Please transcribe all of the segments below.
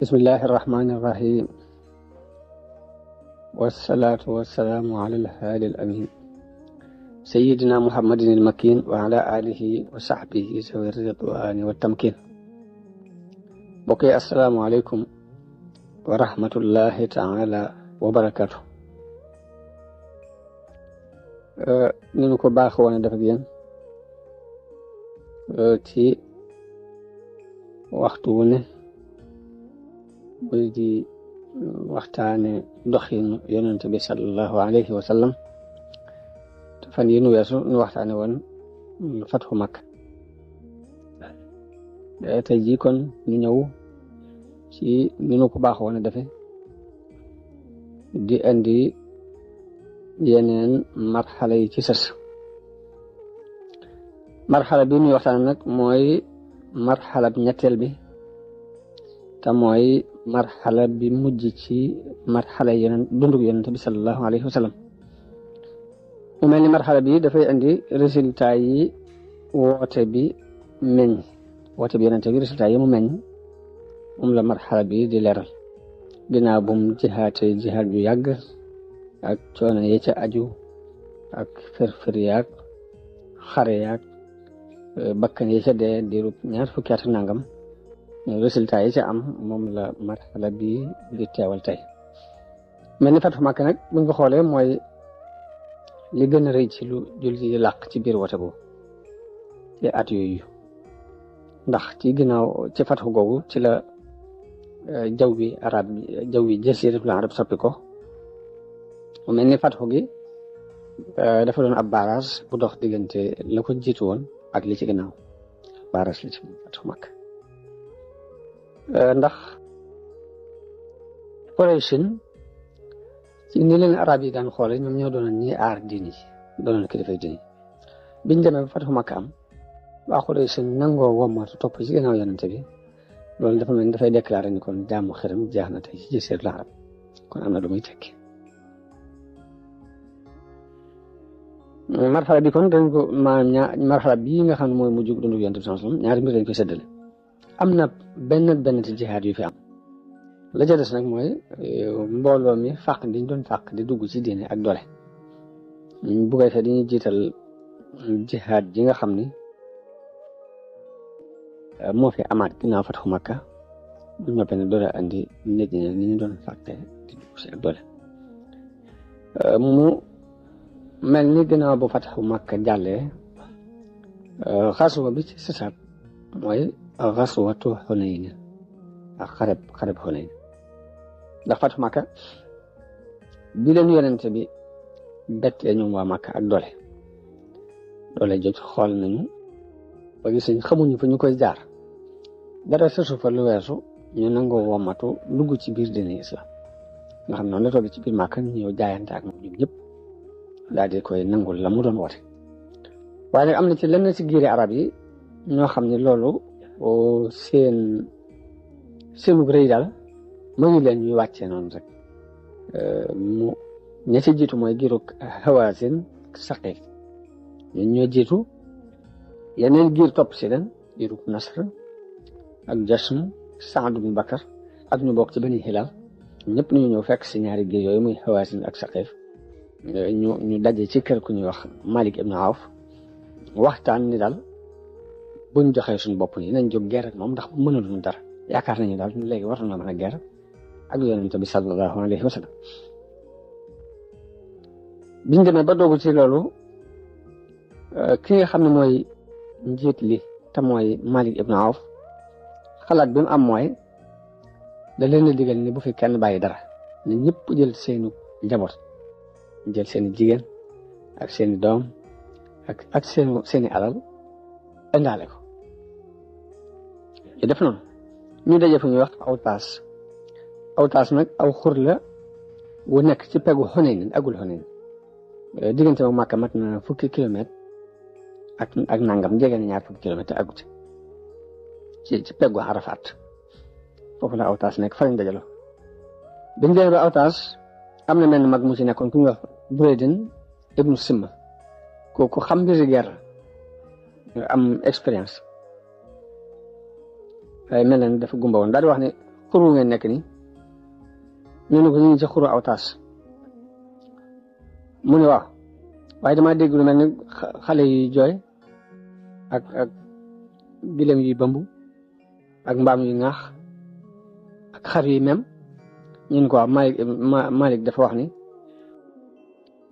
بسم الله الرحمن الرحيم، والصلاة والسلام على الهادي الأمين سيدنا محمد المكين وعلى آله وصحبه ذوي الرضوان والتمكين. بقي السلام عليكم ورحمة الله تعالى وبركاته. ni ñu ko baax woon def ak yéen ci waxtu wu ne muy di waxtaane doxinu yonent bi sallallahu alayhi wa sallam. fan yi nu weesu nu waxtaane woon fatxu Makka. tey jii kon ñu ñëw ci ni ñu ko baax woon defe di indi yeneen marxala yi ci sës. marxala bi ñuy waxtaane nag mooy marxala bi ñetteel bi te mooy marxala bi mujj ci marxala yeneen dundug yonent bi sallallahu alayhi wa sallam. mu mel ni marxala bi dafay indi résultat yi woote bi meññ, woote bi yonent bi résultat yi mu meññ moom la marxala bi di leeral. ginnaaw bu mu jihaate jihaat ju yàgg ak coono yi ca aju ak fër-fër yaag xare yaag bakkan yi ca dee diirub ñaar fukki at nangam, résultat yi ca am moom la marxala bi di teewal tey. mel ni Fathu Makka nag buñ ko xoolee mooy li gën a rëy ci lu jullit yi làq ci biir wote boobu ci at yooyu, ndax ci ginnaaw ci fatxu googu ci la jaww bi jasiratul arab soppi ko. mu mel ni fatxu gi dafa doon ab barrage bu dox diggante la ko jiitu woon ak li ci ginnaaw. barrage li ci Fathu Makka ndax Quraysh ci ni leen arab yi daan xoole ñoom ñoo doonoon ñi aar diini ji, doonoon kilifay diini. biñ demee ba Fathu Makka am waa Quraysh nangoo wommatu topp ci ginnaaw yonente bi, loolu dafa mel ni dafay déclaré ni kon jaamu xërëm jeex na tey ci jasiratul arab, kon am na lu muy tekki. marxala bi kon dañ ko marxala bii nga xam ne mooy mujj dundu yonent bi sallallahu alayhi wasallam ñaari mbir dañ koy séddale. am na benn ci jihaad yu fi am. la ca des nag mooy mbooloo mi fàq diñ doon fàq di dugg ci diine ak doole. bu koy fee dañuy jiital jihaad ji nga xam ni moo fi amaat ginnaaw Fathu Makka, bu ñoppee ne doole andi nit ñi ni ñu doon fàqte di dugg ci ak doole. mu mel ni ginnaaw bu Fathu Makka jàllee xaswa bi ci sësaat mooy xaswatu Xunayn ak xareb Xunayn. ndax Fathu Makka bi leen yonente bi bettee ñoom waa Makka ak doole jot xool nañu ba gis nañ xamuñu fa ñu koy jaar, dara sësu fa lu weesu ñu nangoo womatu dugg ci biir diine islam. nga xam noonu la toog ci biir Makka ñu ñëw jaayante ak moom ñoom ñëpp daal di koy nangul la mu doon woote. waaye nag am na ci lenn ci giiri arab yi ñoo xam ne loolu seenu rëy daal mayu leen ñuy wàccee noonu rek. ña ci jiitu mooy giirug Hawazin Saqif, ñoo jiitu yeneen giir topp si leen, giirug Nasr ak Jashm, Saad ibn Bakar ak ñu bokk ci Bani Hilal. ñëpp ñu ñëw fekk si ñaari giir yooyu muy Hawazin ak Saqif. ñu daje ci kër ku ñuy wax Malik ibn Awf, waxtaan ni daal buñ joxee suñu bopp yi nañ jóg guerre ak moom ndax mënaluñu dara, yaakaar nañu daal léegi war na mën a guerre ak yonent bi sallallahu alayhi wa sallam. biñ demee ba doogu ci loolu ki nga xam ne mooy njiit li te mooy Malik ibn Awf, xalaat bi mu am mooy da leen a digal ni bu fi kenn bàyyi dara, ne ñëpp jël seenu njaboot, jël seeni jigéen ak seeni doom ak seeni alal indaale ko. ñu def noonu ñu daje fu ñuy wax Awtaas nag aw xur la wu nekk ci peggu Xunayn, agul Xunayn, diggante ak Makka mat na fukki kilomètre ak nangam, jege na ñaar fukki kilomètre te agut ci peggu Arafat. foofu la Awtaas nekk, fa lañ dajaloo. biñ demee ba Awtaas am na mel mag mu ci nekkoon ku ñuy wax Buraydin ibnu Simma, kooku xam mbiri guerre, am expérience. waaye mel na ni dafa gumba woon daal di wax ne xuru ngeen nekk ni ñu ne ko ñu ngi ci xuru aw taas mu ne waaw waaye damaa dégg lu mel ni xale yi jooy ak gilem yi bambu ak mbaam yu ŋaax ak xar yi mem ñu ne ko waaw Malik dafa wax ni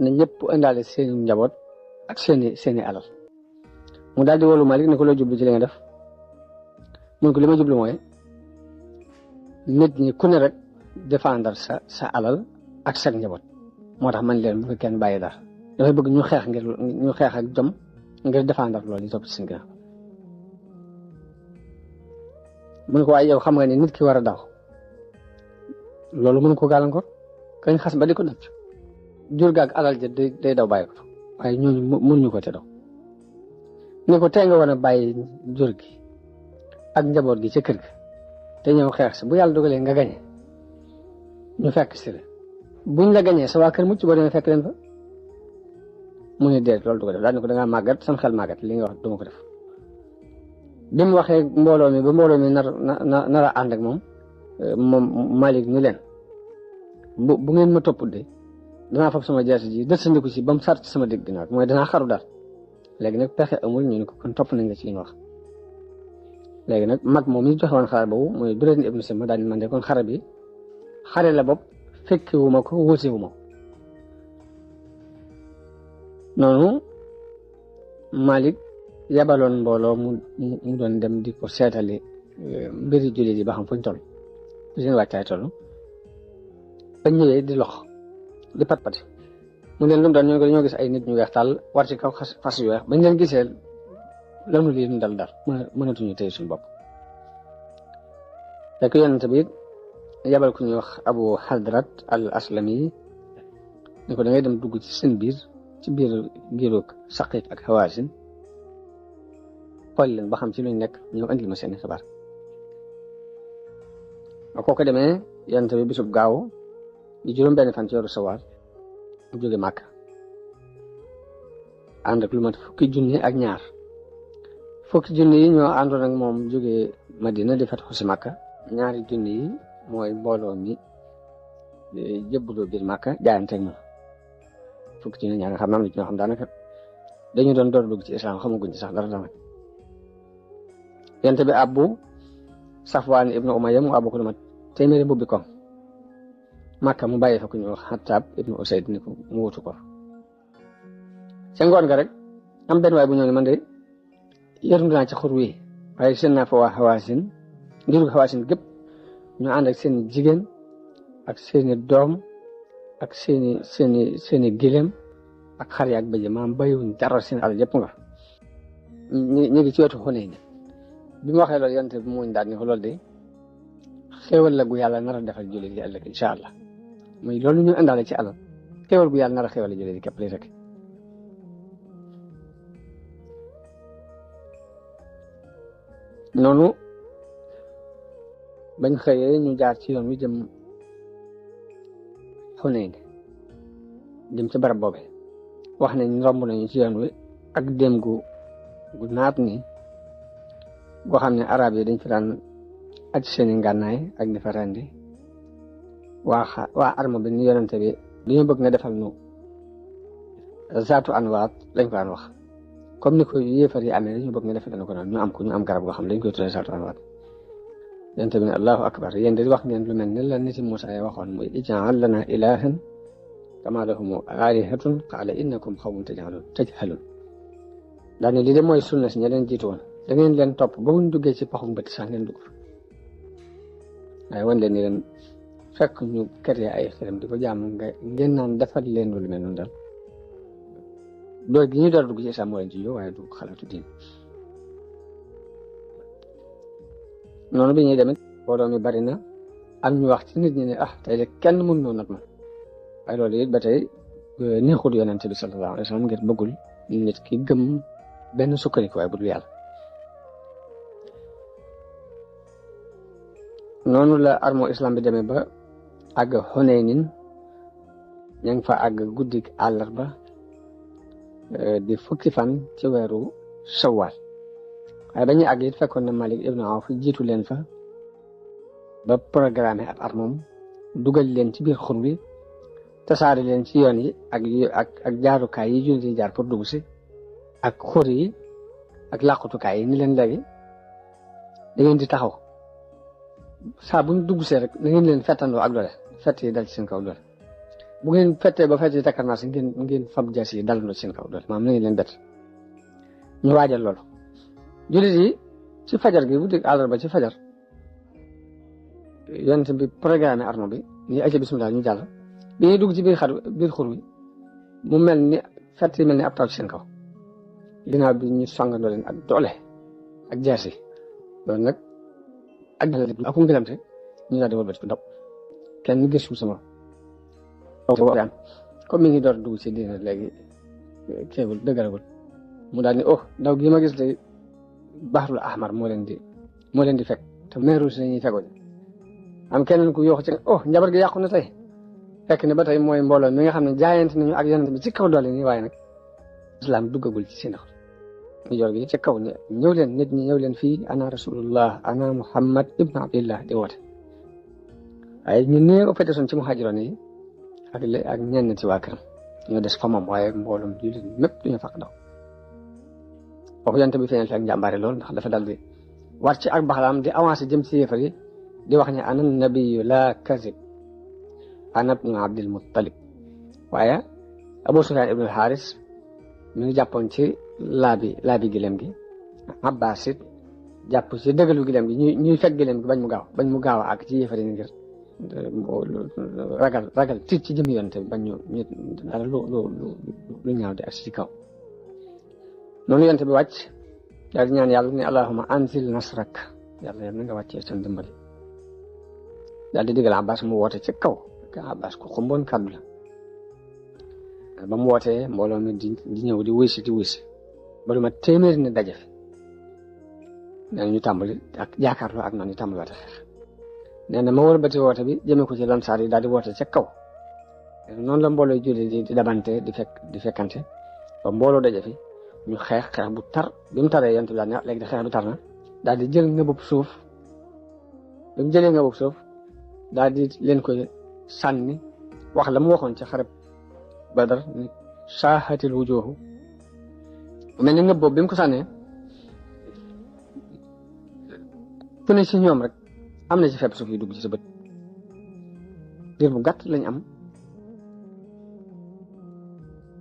ne ñëpp indaale seeni njaboot ak seeni alal mu daal di wolu Malik ne ko loo jublu ci li nga def mun ko li ma jublu mooy nit ñi ku ne rek défendre sa alal ak sa njaboot moo tax man leen bu ko kenn bàyyi dara dafay bëgg ñu xeex ak jom ngir défendre loolu ñu topp ci seen ginnaaw mun ko waaye yow xam nga ne nit ki war a daw loolu mën ko gàllankoor kañ xas ba di ko dëcc jur gaag alal ja day daw bàyyi ko waaye ñooñu mënuñu ko te daw ne ko tey nga war a bàyyi jur gi ak njaboot gi ca kër ga te ñëw xeex si bu yàlla dogalee nga gañe ñu fekk si la buñ la gañee sa waa kër mucc boo demee fekk leen fa mu ne déet loolu du ko def daal ne ko dangaa màggat sam xel màggat li nga wax duma ko def bi mu waxee mbooloo mi ba mbooloo mi nar a ànd ak moom Malik ni leen bu ngeen ma topp de danaa fab sama jaasi ji dësandiku si ba mu sart sama dégg ginnaaw mooy danaa xaru daal léegi nag pexe amul ñu ne ko kon topp nañ la ci li ñu wax léegi nag mag moom mi joxe woon xare boobu mooy Durayd ibn Simma daal di man de kon xare bi xare la bopp fekkewu ma ko wóosewu ma noonu Malik yabaloon mbooloo mu doon dem di ko seetali mbiri jullit yi ba xam fuñ toll seen wàccaay toll bañ ñëwee di lox di pat-pati mu leen lu mu doon ñoo gis ay nit ñu weex tàll war ci kaw fas yu weex bañ leen gisee lanu lii nu dal mënatuñu téye suñu bopp fekk yonent bi yabal ku ñuy wax Abu Hadrat al Aslami ni ko da ngay dem dugg ci seen biir ci biir giroog Saqiif ak Hawaasin xool leen ba xam ci luñ nekk ñëw andil ma seeni xibaar ba kooku demee yonent bi bisub gaaw di juróom-benn fan ci weeru Sawaal mu jóge Màkka ànd ak lu mat fukki junni ak ñaar fukki junni yi ñoo àndoon ak moom jóge Madina di fatxu si Màkka ñaari junni yi mooy mbooloo mi jëbbuloo biir Màkka jaayanteeg moom fukki junni ñaar nga xam ne am na ci ñoo xam daanaka dañu doon door dugg ci islam xamaguñ ci sax dara dara yonent bi abbu Safwaan ibnu Umayya mu abbu ko lu mat téeméeri mbubbi koŋ Màkka mu bàyyi fa ku ñu wax Xattaab ibnu Usayd ni ko mu wutu ko ca ngoon nga rek am benn waay bu ñëw ne man de yërndu naa ci xur wi waaye seen naa fa waa Hawaasin ngir Hawaasin gépp ñu ànd ak seen jigéen ak seeni doom ak seeni gilem ak xar yaak bëj maam bàyyiwuñ dara seen alal yëpp nga ñu ngi ci wetu Xunayn bi mu waxee loolu yonent bi muñ daal ni ko loolu de xéewal la gu yàlla nar a defal jullit yi ëllëg incha allah muy loolu ñu indaale ci alal xéewal gu yàlla nar a xéewal jullit yi képp lay rek noonu bañ xëyee ñu jaar ci yoon wi jëm Xunayn jëm ci barab boobe wax nañ romb nañu ci yoon wi ak dem gu naat ni boo xam ne arab yi dañ fi daan aj seeni ngànnaay ak di fa rendi waa arma bi ni yonente bi dañoo bëgg nga defal nu zaatu anwaat lañ ko daan wax comme ni ko yéefar yi amee dañoo bëgg nga defal ko noonu ñu am garab goo xam ne dañ koy tuddee zaatu anwaat yonente bi ne allahu akbar yéen de wax ngeen lu mel ne la niti Muusaa ya waxoon muy ij'al lana ilahan kama lahum alihatun qaala innakum qawmun tajhalun daane lii de mooy sunna si ña leen jiitu woon da ngeen leen topp ba buñ duggee ci paxum bët sax ngeen dugg waaye wan leen ni leen fekk ñu créé ay xërëm di ko jaam ngeen naan defal leen lu mel noonu daal dool gi ñu door dugg ci islam moo leen ci yow waaye du xalaatu diin noonu bi ñuy demit mbooloo mi bari na am ñu wax ci nit ñi ne tey de kenn mën noo nat ma waaye loolu it ba tey neexul yonent bi sallallahu alayhi wa sallam ngir bëggul nit ki gëm benn sukkandiku waaye bu dul yàlla noonu la armo islam bi demee ba àgg Xunaynin ña ngi fa àgg guddik àllarba di fukki fan ci weeru Sawaal waaye ba ñuy àgg it fekkoon na Malik ibnu Awf jiitu leen fa ba programme ab armom dugal leen ci biir xur bi tasaare leen ci yoon yi ak jaarukaay yi jullit yi jaar pour dugg si ak xur yi ak làqutukaay yi ni leen léegi da ngeen di taxaw saa buñ dugg see rek da ngeen leen fettandoo ak doole fett yi dal ci seen kaw doole bu ngeen fettee ba fett yi takkarnaas ngeen fab jaas yi dalandoo ci seen kaw doole maanaam na ngeen leen bett ñu waajal loolu jullit yi ci fajar gi bu dégg àllarba ci fajar yonent bi programme arme bi ni ayca bismillah ñu jàll bi ñuy dugg ci biir xur wi mu mel ni fett yi mel ni ab taw ci seen kaw ginnaaw bi ñu songandoo leen ak doole ak jaas yi loolu nag ak ngelamte ñu daal di wëlbati bu ndaw kenn gëstu sama comme mi ngi door dugg ci diina léegi kéegul dëgëragul mu daal ni ndaw gi ma gis de Bahrul Ahmar moo leen di fekk te meeru si lañuy fekkoon am keneen ku yooxu ci njabar gi yàqu na tey fekk ne ba tey mooy mbooloo mi nga xam ne jaayante nañu ak yonent bi ci kaw doole nii waaye nag islam duggagul ci seen xol ñu jor gi ci kaw ne ñëw leen nit ñi ñëw leen fii ana rasulullah ana muhammad ibnu abdillah di woote waaye ñu néew fete soon ci muhaajiroon yi ak ñenn ci waa këram ñoo des fa moom waaye mbooloom jullit mépp duñu faq daw foofu yonent bi feeñal fi ak njàmbaare lool ndax dafa dal di war ci ak baxlaam di avancé jëm ci yéefar yi di wax ne ana nabiyu la kazib ana ibnu abdil muttalib waaye Abu Sufyaan ibnu Xaaris mi ngi jàppoon ci laabi gileem gi Abbaas it jàpp ci dëggalu gileem gi ñuy fekk gileem gi bañ mu gaaw a àgg ci yéefar yi ngir ragal tiit ci jëm yonent bi bañ ñu dara lu ñaaw di ak ci kaw noonu yonent bi wàcc daal di ñaan yàlla ne allahumma anzil nasrak yàlla na nga wàccee seen dimbali daal di digal Abbas mu woote ci kaw Abbas ko xumboon kàddu la ba mu wootee mbooloo mi di ñëw di wuy si ba lu ma téeméeri ne daje fi nee ñu tàmbali ak jaakaarloo ak noonu ñu tàmbali waate xeex nee na ma wëlbati woote bi jëmee ko ci lansaar yi daal di woote ca kaw noonu la mbooloo julli di dabante di fekkante ba mbooloo daje fi ñu xeex bu tar bi mu taree yonent bi daal ne léegi de xeex bi tar na daal di jël ngëbub suuf bi mu jëlee ngëbub suuf daal di leen koy sànni wax la mu waxoon ci xareb Badar ni saahatil wujuhu mel ni ngëb boobu bi mu ko sànnee ku ne ci ñoom rek am na ci fepp suuf yu dugg ci sa bët diir bu gàtt lañ am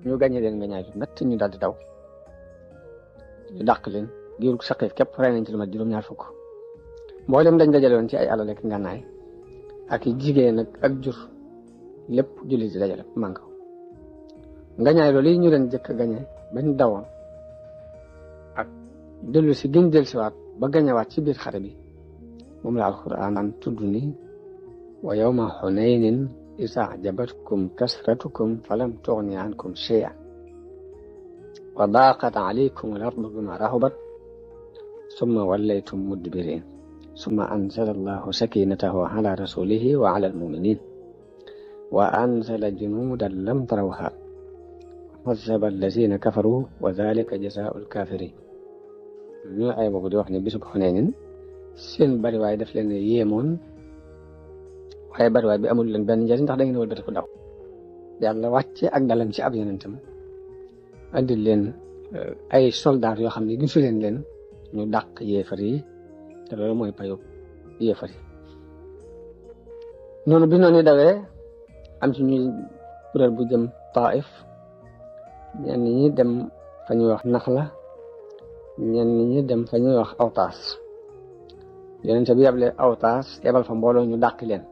ñu gàññe leen nga ñaay lu métti ñu daal di daw ñu dàq leen giirug saqiif képp rey nañ ci lu mat juróom-ñaar fukk mboolem dañ dajale woon ci ay alal ak ngànnaay ak jigéen ak jur lépp jullit di dajale mànk ngañaay loolu yi ñu leen jëkk gañe bañ dawoon ak dellu si gën del siwaat ba gañewaat ci biir xare bi moom la alquran tudd ni wa yawma xunaynin isa ajabatkum kasratukum falam tughni ankum shay'an wa daqat alaykum al-ardu bima rahabat summa wallaytum mudbirin summa anzala allahu sakinatahu ala rasulihi wa ala al-muminin wa anzala junudan lam tarawha azaba allazina kafaru wa dhalika jazaa'ul kafirin ñu ay boobu di wax ne bisub Xunaynin seen bariwaay daf leen yéemoon waaye bariwaay bi amul leen benn njëriñ ndax da ngeen wëlbati ko daw yàlla wàcce ak dalam ci ab yonentam andil leen ay soldaar yoo xam ne gisu leen ñu dàq yéefar yi te loolu mooy payu yéefar yi noonu bi noonu dawee am ci ñuy kuréel bu jëm Taif ñenn ñi dem fa ñuy wax Naxla ñenn ñi dem fa ñuy wax Awtaas yonent bi yable Awtaas yebal fa mbooloo ñu dàq leen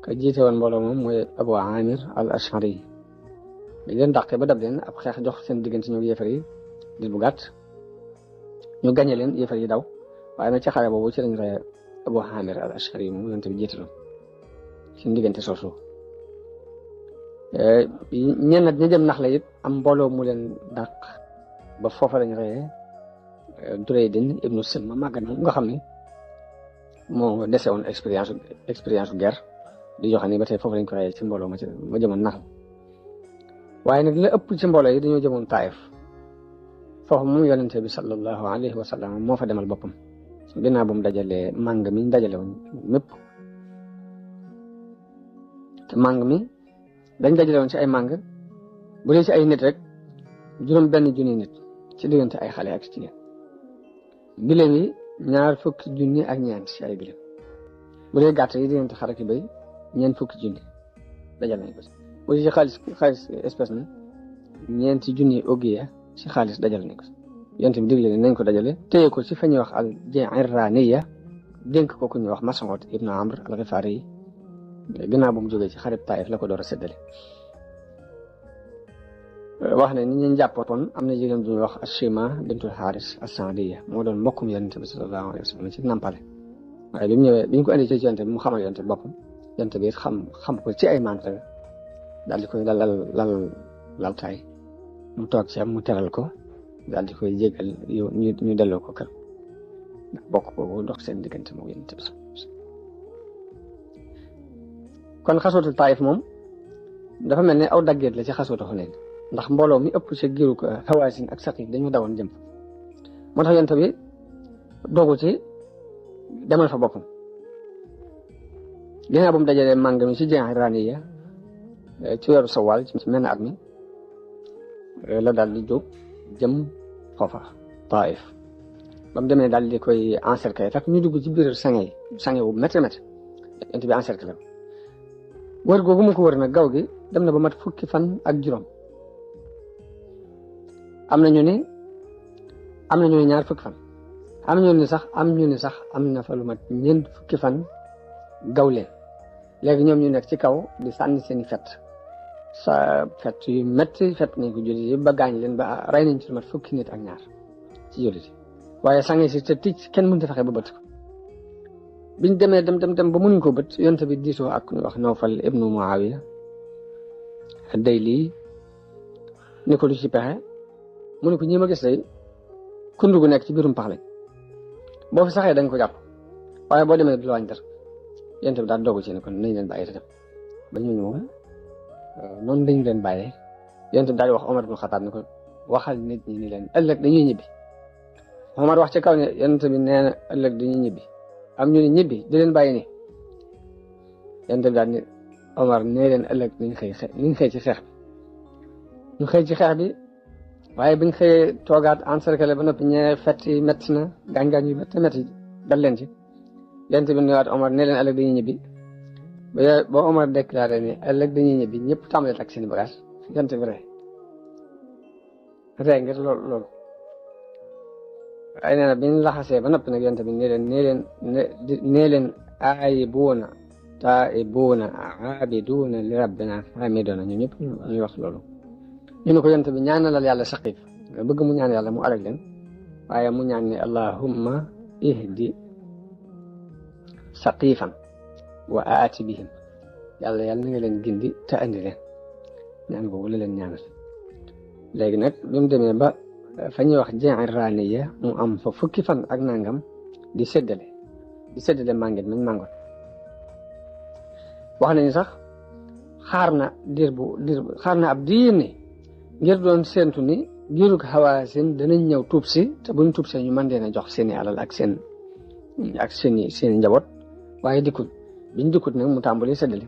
ka jiite woon mbooloo moom mooy Abu Amir al Ashari bi leen dàqee ba dab leen ab xeex jox seen diggante ñoom yéefar yi di bu gàtt ñu gañe leen yéefar yi daw waaye nag ci xare boobu ci lañ rey Abu Amir al Ashari moom yonent bi jiite loon seen diggante soosu ñenn ñi dem Naxla it am mbooloo mu leen dàq ba foofa lañ reyee Duraydin ibnu Simma màggat moom nga xam ne moo dese woon expérience guerre di joxe ni ba tey foofu lañ ko reyee ci mbooloo ma jëmoon Naxla waaye nag la ëpp ci mbooloo yi dañoo jëmoon Taif foofu moom yonente bi sallallahu alayhi wa sallam moo fa demal boppam ginnaaw bu mu dajalee màng mi dajale woon mépp te màng mi dañ dajale woon ci ay màng bu dee ci ay nit rek juróom benn junni nit ci diggante ay xale ak jigéen giléem yi 20 junni ak ñeent ci ay giléem bu dee gàtt yi diggante xar ak béy 40 junni dajal nañ ko ci bu dee ci xaalis espèce ni 4 junni ogiya ci xaalis dajal nañ ko ci yonent bi digle nañ ko dajale téye ko ci fa ñuy wax al Ji'raniya dénk ko ku ñuy wax Mas'ud ibnu Amr al-Ghifari yi ginnaaw bu mu jógee ci xareb Taif la ko door a séddale wax ne ni ñu jàppoon am na jigéen bu ñuy wax Ashima bintul Haris as-Saadiya moo doon mbokkum yonent bi sallallahu alayhi wa sallam ci nampale waaye bi mu ñëwee bi ñu ko indi ci yonent bi mu xamal yonent bi boppam yonent bi xam ko ci ay mantra daal di koy lal taay mu toog ci am mu teral ko daal di koy jégal ñu delloo ko kër ndax bokk boobu dox seen diggante moom yonent bi kon xasootu Taif moom dafa mel ne aw daggeet la ci xasootu Xunayn ndax mbooloo mi ëpp ci giru ko Hawaasin ak Saqiif dañu dawoon jëm moo tax yonent bi dogu ci demal fa boppam ginnaaw bu mu dajalee màng mi ci Ji'raniya ci weeru Sawaal ci menn at mi la daal di jóg jëm foofa Taif ba mu demee daal di koy encercler fekk ñu dugg ci biir sange wu métti yonent bi encercler wër googu mu ko wër nag gaw gi dem na ba mat 10 fan ak juróom am na ñu ne 20 fan am ñu ne sax am na fa lu mat 40 fan gaw leen léegi ñoom ñu nekk ci kaw di sànni seeni fet yu métti fet nañ ko jullit yi ba gaañ leen ba rey nañ ci lu mat 10 nit ak ñaar ci jullit yi waaye sange si te ticc kenn mënut a fexe ba bët ko biñ demee dem ba mënuñ ko bët yonent bi diisoo ak ñu wax Nawfal ibnu Muawiya ad-Dayli ni ko lu ci pexe mu ne ko ñi ma gis day kundu gu nekk ci biirum pax lañ boo fi saxee dañ ko jàpp waaye boo demee du la wàññi dara yonent bi daal dogu ci ne kon nañ leen bàyyi te dem ba ñooñu moom noonu dañu leen bàyyee yonent bi daal di wax Omar ibn Khattab ne ko waxal nit ñi ni leen ëllëg dañuy ñibbi Omar wax ci kaw ne yonent bi nee na ëllëg dañuy ñibbi am ñu ne ñibbi di leen bàyyi ni yonent bi daal ni Omar nee leen ëllëg nañ xëy ci xeex bi ñu xëy ci xeex bi waaye buñ xëyee toogaat encercler ba noppi ñee fett yi métti na gaañ-gaañ yu métti dal leen ci yonent bi newaat Omar nee leen ëllëg dañuy ñibbi ba Omar déclaré ni ëllëg dañuy ñibbi ñëpp tàmbalee ak seen bagage yonent bi ree ngir loolu waaye nee na biñ laxasee ba noppi nag yonent bi nee leen aayibuuna taa'ibuuna aabiduuna li rabbina haamiduuna ñu ñëpp ñuy wax loolu ñu ne ko yonent bi ñaanalal yàlla Saqiif nga bëgg mu ñaan yàlla mu alag leen waaye mu ñaan ni allahumma ihdi Saqiifan wa aati bihim yàlla na nga leen gindi te andi leen ñaan boobu la leen ñaanal léegi nag bi mu demee ba fa ñuy wax Ji'raniya mu am fa 10 fan ak nangam di séddale màngit mañ màngoon wax nañu sax xaar na ab diir ni ngir doon séentu ni giirug Hawaasin danañ ñëw tuub si te buñ tuub see ñu mën leen a jox seeni alal ak seeni njaboot waaye biñ dikkut nag mu tàmbali séddale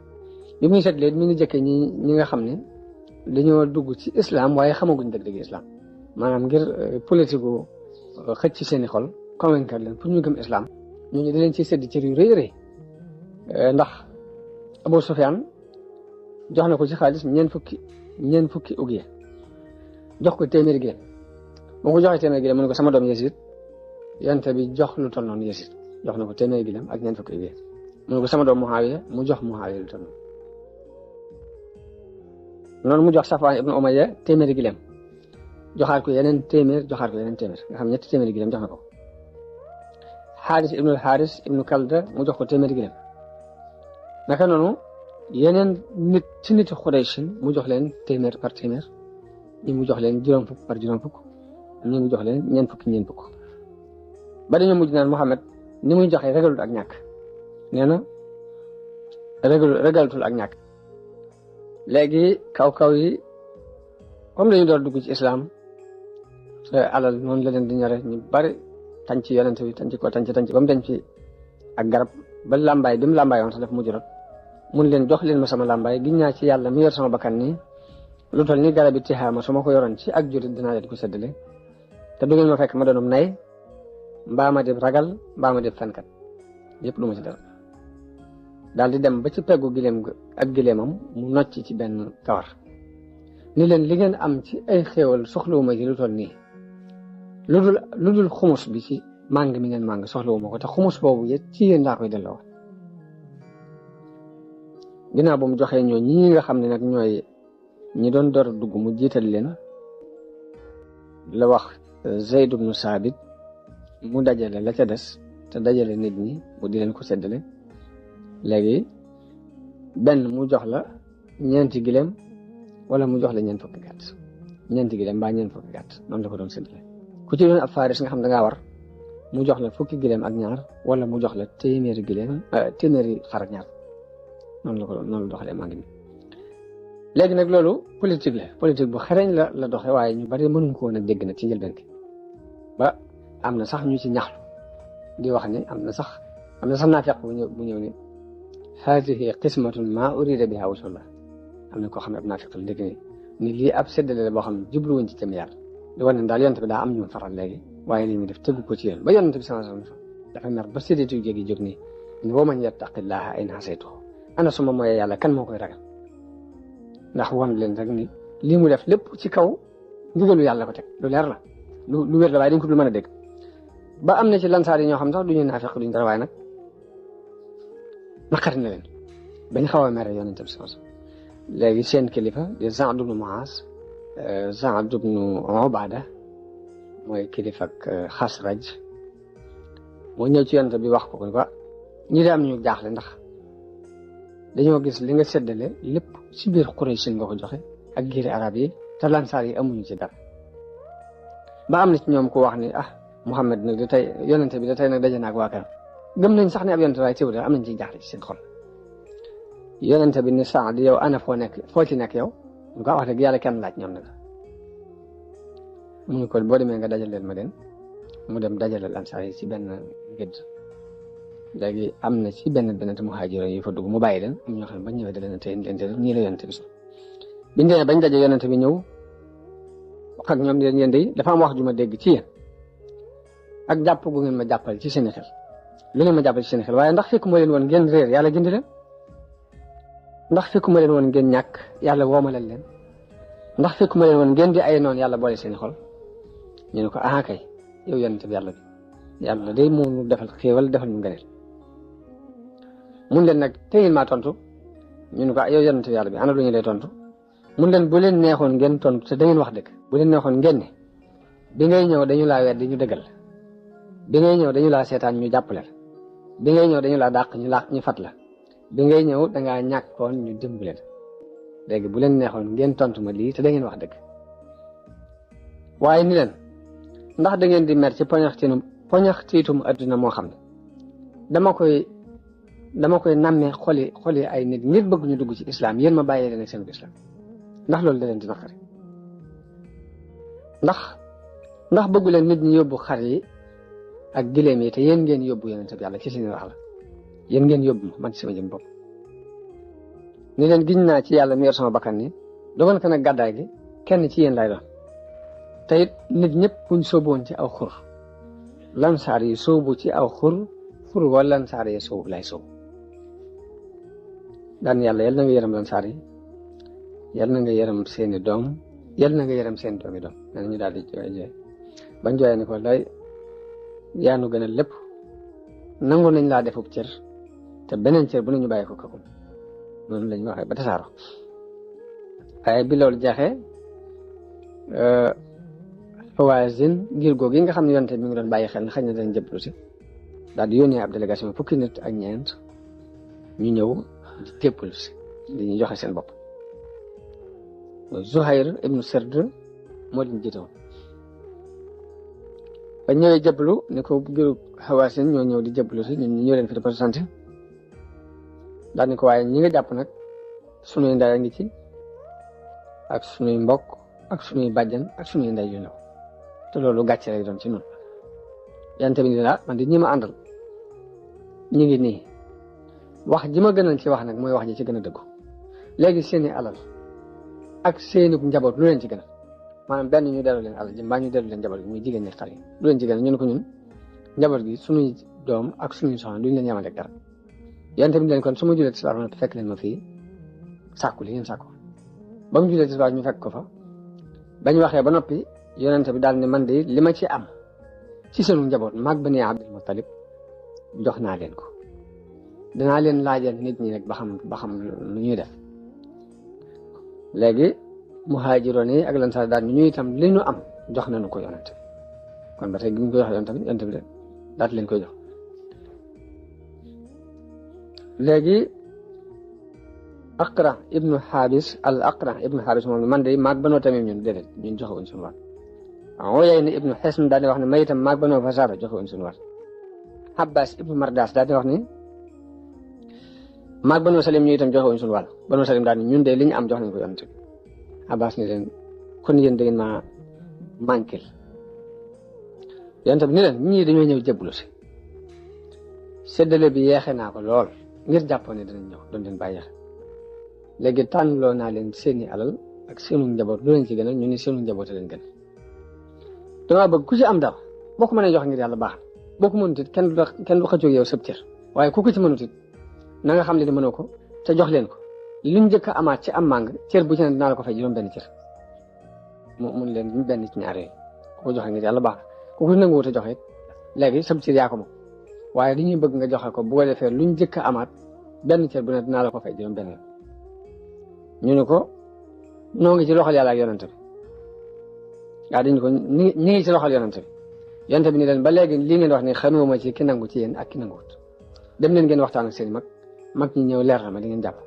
bi muy séddale mi ngi jëkkee ñi nga xam ne dañoo dugg ci islam waaye xamaguñ dëgg-dëgg islam maanaam ngir politique xëcc ci seeni xol convaincre leen pour ñu gëm islam ñooñu da leen ciy sédd cër yu rëy ndax Abu Sufyaan jox na ko ci xaalis ñeent fukki ugiya jox ko téeméeri gileem boo ko joxee téeméeri gileem mu ne ko sama doom Yasid yonent bi jox lu toll noonu Yasid jox na ko téeméeri gileem ak ñeent fukki ugiya mu ne ko sama doom Muawiya mu jox Muawiya lu toll noonu mu jox Safwaan ibnu Umayya téeméeri gileem joxaat ko yeneen téeméer nga xam ñetti téeméeri gileem jox na ko Xaaris ibnu Kalda mu jox ko téeméeri gileem naka noonu yeneen nit ci niti Xuraysh mu jox leen téeméer par téeméer ñi mu jox leen juróom fukk par juróom fukk ñi mu jox leen ñeent fukk ba dañoo mujj naan Muhammad ni muy joxe regalut ak ñàkk nee na regalutul ak ñàkk léegi kaw yi comme dañu door dugg ci islam alal noonu la leen di ñore ñu bari tànc yonent bi tànc ko tànc ba mu dañ ci ak garab ba làmbaay bi mu làmbaay woon sax daf mujj rot mun leen jox leen ma sama làmbaay giñ naa ci yàlla mi yor sama bakkan nii lu toll ni garab yi tixaama su ma ko yoroon ci ak jurit dinaa leen ko séddale te du ngeen ma fekk ma doonum nay mbaa ma def ragal mbaa ma def fenkat yëpp du ma ci dara daal di dem ba ci peggu gileem ak gileemam mu nocc ci benn kawar ni leen li ngeen am ci ay xéewal soxlawuma ci lu toll nii lu dul xumus bi ci màng mi ngeen màng soxlawuma ko te xumus boobu yet ci yéen laa koy delloo ginnaaw bu mu joxee ñoo ñi nga xam ne nag ñooy ñi doon door a dugg mu jiital leen la wax Zayd ibnu Saabit mu dajale la ca des te dajale nit ñi mu di leen ko seddale léegi benn mu jox la ñeenti gileem wala mu jox la ñeent fukki gàtt ñeenti gileem mbaa ñeent fukki gàtt noonu la ko doon seddale ku ci doon ab faaris nga xam da ngaa war mu jox la fukki gileem ak ñaar wala mu jox la téeméeri gileem téeméeri xar ak ñaar noonu la ko noonu la doxalee maa ngi nii léegi nag loolu politique bu xereñ la doxe waaye ñu bari mënuñ ko woon a dégg nag ci njëlbeen gi ba am na sax ñu ci ñaxlu di wax ni am na sax naafeq bu ñëw ni haadihi qismatun maa urida biha wajhullah am na koo xam ne ab naafeq la dégg ni lii ab séddale la boo xam ne jubluwuñ ci jëm yàlla di wane ne daal yonent bi daa am ñu faral léegi waaye li muy def tëggu ko ci yéen ba yonent bi sallallahu alayhi wasallam dafa mer ba séddatu jéegi jóg nii ni wa man yattaqillaha in hasaytuhu ana suma mooyee yàlla kan moo koy ragal ndax wan leen rek ni lii mu def lépp ci kaw ndigalu yàlla ko teg lu leer la lu wér la waaye dañ ko dul mën a dégg ba am na ci lansaar yi ñoo xam sax duñu naafeq duñu dara waaye nag naqari na leen bañ xaw a mere yonent bi sallallahu alayhi wasallam léegi seen kilifa di Sa'd ibn Mu'az Sa'd ibn Ubaada mooy kilifa ak Xasraj moo ñëw ci yonent bi wax ko ko ñi de am ñu jaaxle ndax dañoo gis li nga séddale lépp ci biir Quraysh nga ko joxe ak giiri arab yi te lansaar yi amuñu ci dara ba am na ci ñoom ko wax ni Muhammad nag da tey yonente bi da tey nag daje naag waa këram gëm nañ sax ne ab yonente waaye teewul am nañ ciy jaaxle ci seen xol yonente bi ni Saad yow ana foo ci nekk yow ñu ko wax dëgg yàlla kenn laaj ñoom nag mu ne ko boo demee nga dajaleel ma den mu dem dajaleel lansaar yi ci benn gédd léegi am na ci benn muhaajir yi fa dugg mu bàyyi leen am ñoo xam ne bañ ñëwee da leen tey leen te nii la yonente bi so biñ demee bañ daje yonente bi ñëw wax ak ñoom yéen day dafa am wax ju ma dégg ci yéen ak jàpp gu ngeen ma jàppal ci seen xel lu ngeen ma jàppal ci seen xel waaye ndax fekkuma leen woon ngeen réer yàlla gindi leen ndax fekkuma leen woon ngeen ñàkk yàlla woomalal leen ndax fekkuma leen woon ngeen di ay noonu yàlla boole seen xol ñu ne ko kay yow yonente bi yàlla day moo ñu defal xéewal defal ñu ngëneel mun leen nag teyil maa tontu ñu ne ko yow yonente bi yàlla bi ana lu ñu lay tontu mun leen bu leen neexoon ngeen tontu te da ngeen wax dëgg bu leen neexoon ngeen ne bi ngay ñëw dañu laa weddi ñu dëggal bi ngay ñëw dañu laa seetaan ñu jàppale la bi ngay ñëw dañu laa dàq ñu fat la bi ngay ñëw dangaa ñàkkoon ñu dimbale la léegi bu leen neexoon ngeen tontu ma lii te da ngeen wax dëgg waaye ni leen ndax da ngeen di mer ci poñaxtiitum adduna moo xam ne dama koy nammee xoli ay nit ngir bëgg ñu dugg ci islam yéen ma bàyyee leen ak seen islam ndax loolu da leen di naqari ndax bëggu leen nit ñi yóbbu xar yi ak gileem yi te yéen ngeen yóbbu yonent bi yàlla ci seen wax la yéen ngeen yóbbu man ci sama jëm bopp ni leen giñ naa ci yàlla mi yor sama bakkan ni dogal ko nag gàddaay gi kenn ci yéen lay doon te it nit ñëpp buñ sóoboon ci aw xur lansaar yi sóobu ci aw xur wala lansaar yi sóobu lay sóobu daan yàlla yal na nga yërëm lansaar yi yal na nga yërëm seeni doom yal na nga yërëm seen doomi doom nee ñu daal di jooy bañ jooyee ni ko lay yaanu gën a lépp nangu nañ laa defub cër te beneen cër bu ne ñu bàyyi ko kakum noonu lañ waxee ba tasaaro waaye bi loolu jeexee Hawazin ngir googu yi nga xam ne yonte mi ngi doon bàyyi xel na xëy na dañ jëblu si daal di yónnee ab délégation fukki nit ak ñeent ñu ñëw di téppul si di ñu joxe seen bopp Zuhayr ibnu Sird moo leen jiite woon ba ñëwee jëblu ni ko giru Hawazin ñoo ñëw di jëblu si ñun ñoo leen fi représenté daal ni ko waaye ñi nga jàpp nag sunuy ndey a ngi ci ak sunuy mbokk ak sunuy bàjjan ak sunuy ndey yu ndaw te loolu gàcce lay doon ci noonu yonent bi ni la man di ñi ma àndal ñu ngi nii wax ji ma gënal ci wax nag mooy wax ji ci gën a dëggu léegi seeni alal ak seeni njaboot lu leen ci gënal maanaam benn ñu dellu leen alal ji mbaa ñu dellu leen njaboot gi muy jigéen ñi xale yi lu leen ci gënal ñu ne ko ñun njaboot gi suñuy doom ak suñuy soxna duñ leen yemale ak dara yonent bi leen kon su ma julee tisbaar ma fekk leen ma fii sàkku li ngeen sàkku ba mu julee tisbaar ñu fekk ko fa bañ waxee ba noppi yonent bi daal ne man de li ma ci am ci seenu njaboot maag Bani Abdul Muttalib jox naa leen ko danaa leen laajal nit ñi rek ba xam lu ñuy def léegi muhaajiroon yi ak lansaar daal ñu itam li ñu am jox nañu ko yonent bi kon ba tey gi ñu ko jox yonent bi daal leen koy jox léegi Aqra ibnu Xaabis moom man de maag Banoo Tamim ñun déedéet ñun joxewuñ suñu wàll waaw Uyayna ibnu Xisn daal di wax ne may itam maag Banoo Fasaara joxewuñ suñu wàll Abbas ibnu Mardas daal di wax ni maag Banoo Salim ñu itam joxewuñ suñu wàll Banoo Salim daal ni ñun de li ñu am jox nañ ko yonent bi Abbas ni leen kon yéen da ngeen maa manquil yonent bi ni leen ñii dañoo ñëw jébbalu si séddale bi yeexe naa ko lool ngir jàppoon ne dinañ ñëw doon leen bàyyi xel léegi tànnloo naa leen seeni alal ak seenu njaboot lu leen ci gënal ñu ni seenu njaboot leen gën dama bëgg ku ci am dara boo ko mënee jox ngir yàlla baax boo ko mënut it kenn du xëccoo yow sëb cër waaye ku ko ci mënut it na nga xam ne mënoo ko te jox leen ko luñ njëkk a amaat ci am màng cër bu ci ne dinaa la ko fay juróom benn cër mun leen benn ci ñaar yooyu ku ko joxe ngir yàlla baax ku ko nanguwut a joxe it léegi sëb cër yaa ko moom waaye li ñuy bëgg nga joxe ko bu ko defee luñ njëkk a amaat benn cër bu ne dinaa la ko fay juróom benn ñu ne ko noo ngi ci loxol yàlla ak yonent bi waaw dañu ko ñi ngi ci loxol yonent bi yonent bi ni leen ba léegi lii ngeen wax ni xamuma ci ki nangu ci yéen ak ki nanguwut dem leen ngeen waxtaan ak seen mag ñi ñëw leer na ma di ngeen jàpp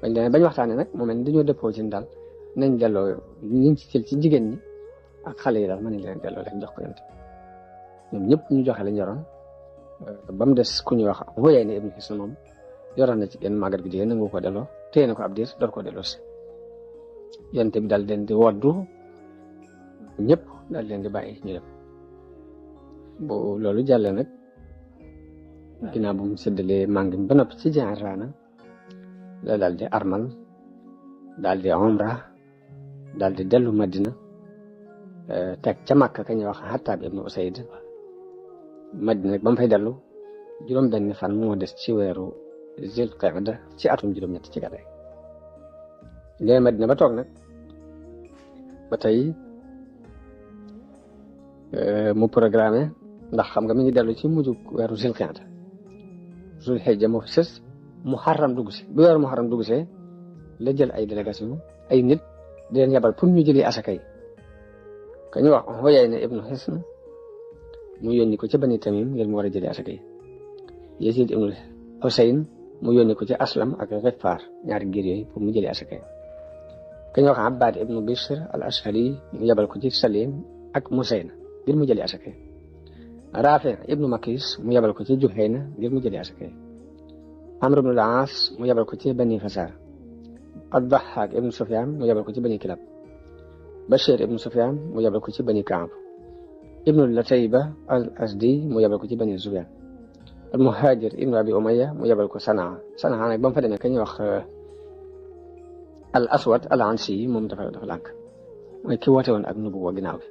bañ demee bañ waxtaanee nag moo mel ni dañoo dëppoo ci daal nañ delloo ñu ci jël ci jigéen ñi ak xale yi daal mën nañ leen delloo leen jox ko yonent ñoom ñëpp ñu joxe lañ yoroon ba mu des ku ñuy wax Uyayna ibnu Hisn moom yoroon na ci genn màggat gi jigéen nangu ko delloo téye na ko ab diir door ko delloo si yonent bi daal leen di woddu ñëpp daal leen di bàyyi ñu dem bu loolu jàllee nag ginnaaw bu mu séddalee màng ba noppi ci Ji'rana la daal di armal daal di umra daal di dellu Madina teg ca Makka ka ñuy wax Xattaab ibnu Usayd Madina nag ba mu fay dellu juróom-benn fan moo des ci weeru Zul Qa'da ci atum juróom-ñett ci gàddaay léegi Madina ba toog nag ba tey mu programme ndax xam nga mi ngi dellu ci mujj weeru Zul Qa'da Zul Hijja moo fi sës Muharram dugg si bu weeru Muharram dugg see la jël ay délégation ay nit di leen yabal pour ñu jëli asaka yi ka ñu wax Uyayna ibnu Hisn mu yónni ko ci Bani Tamim ngir mu war a jëli asaka yi Yazid ibnu Husayn mu yónni ko ci Aslam ak Ghifaar ñaari giir yooyu pour mu jëli asaka yi ka ñu wax Abbad ibnu Bishr al Ashhali mu yabal ko ci Salim ak Musayna ngir mu jëli asaka yi Rafi ibnu Makis mu yabal ko ci Juhayna ngir mu jëli asaka yi Amr ibnu al-As mu yabal ko ci Bani Fasar ad-Dahhak ibnu Sufyan mu yabal ko ci Bani Kilab Bashir ibnu Sufyan mu yabal ko ci Bani Kaab ibnu Latayba al-Asdi mu yabal ko ci Bani Zubayr al-Muhajir ibnu Abi Umayya mu yabal ko Sanaa nag ba mu fa demee ka ñuy wax al-Aswad al-Ansi moom dafa lànk mooy ki woote woon ak nubuwa ginnaaw bi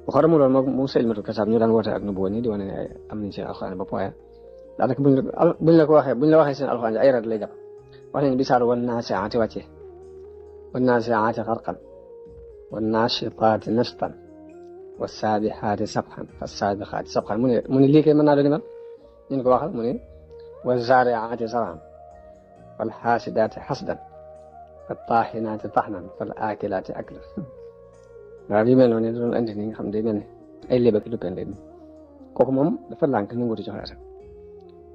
bu xaramu loolu moom Musaylimatu Kasaab ñu daan woote ak nubuwa ni di wane ne am nañ seen alxuraan ba waaye daanaka buñ la waxee seen alxuraan ay rat lay jàpp wax nañ bi saar wan naasiaati wàcce wan naasiaati xarqan wan naashitaati nashtan was saabixaati sabxan fas saabixaati sabxan mu ne lii kay mën naa doon iman ñu ko waxal mu ne wa zaariaati zar'an wal xaasidaati xasdan fal taaxinaati taxnan fal aakilaati aklan waaw yu mel noonu ne doon andi ni nga xam day mel ne ay léba ki duppeen leen kooku moom dafa lànk nanguuti joxe asaka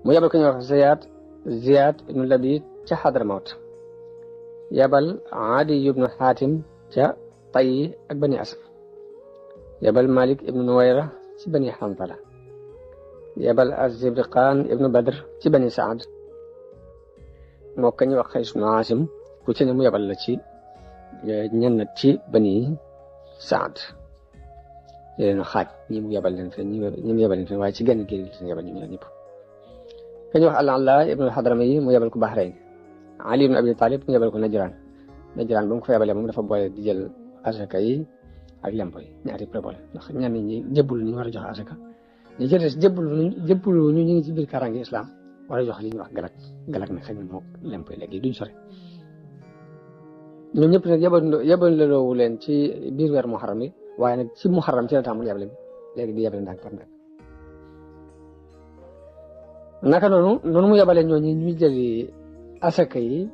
mu yabal ko ñu wax Ziyaad ibnu Labid ca Xadramawt yabal Adi ibnu Xaatim ca Tayyi ak Bani Asad yabal Malik ibnu Nuwayra ci Bani Xanfala yabal Az-Zibriqaan ibnu Badr ci Bani Saad moo ka ñu wax Qays ibnu Aasim ku ci ne mu yabal la ci ñenn ci Bani Saad leen xaaj ñi mu yebal leen fenn ñi mu yebal leen fenn waaye ci genn géej gi leen yebal ñoom ñaar ñëpp ka ñu wax al-Alaa ibnu al-Hadrami yi mu yebal ko Bahrayn Ali ibn Abi Talib mu yebal ko Najraan ba mu ko yebalee moom dafa boole di jël asaka yi ak lempo yi ñaari préboole ndax ñenn ñi jébbul ñu war a joxe asaka ñu jëlee jébbul ñu ngi ci biir karange islam war a jox li ñuy wax galak nag xëy na moom lempo yi léegi duñ sore ñoom ñëpp nag yebaleloowu leen ci biir weer muharram yi waaye nag ci muharram ci la tàmbali yebale bi léegi di yebale ndànk par ndànk naka noonu mu yebalee ñooñu ñuy jëli asaka yi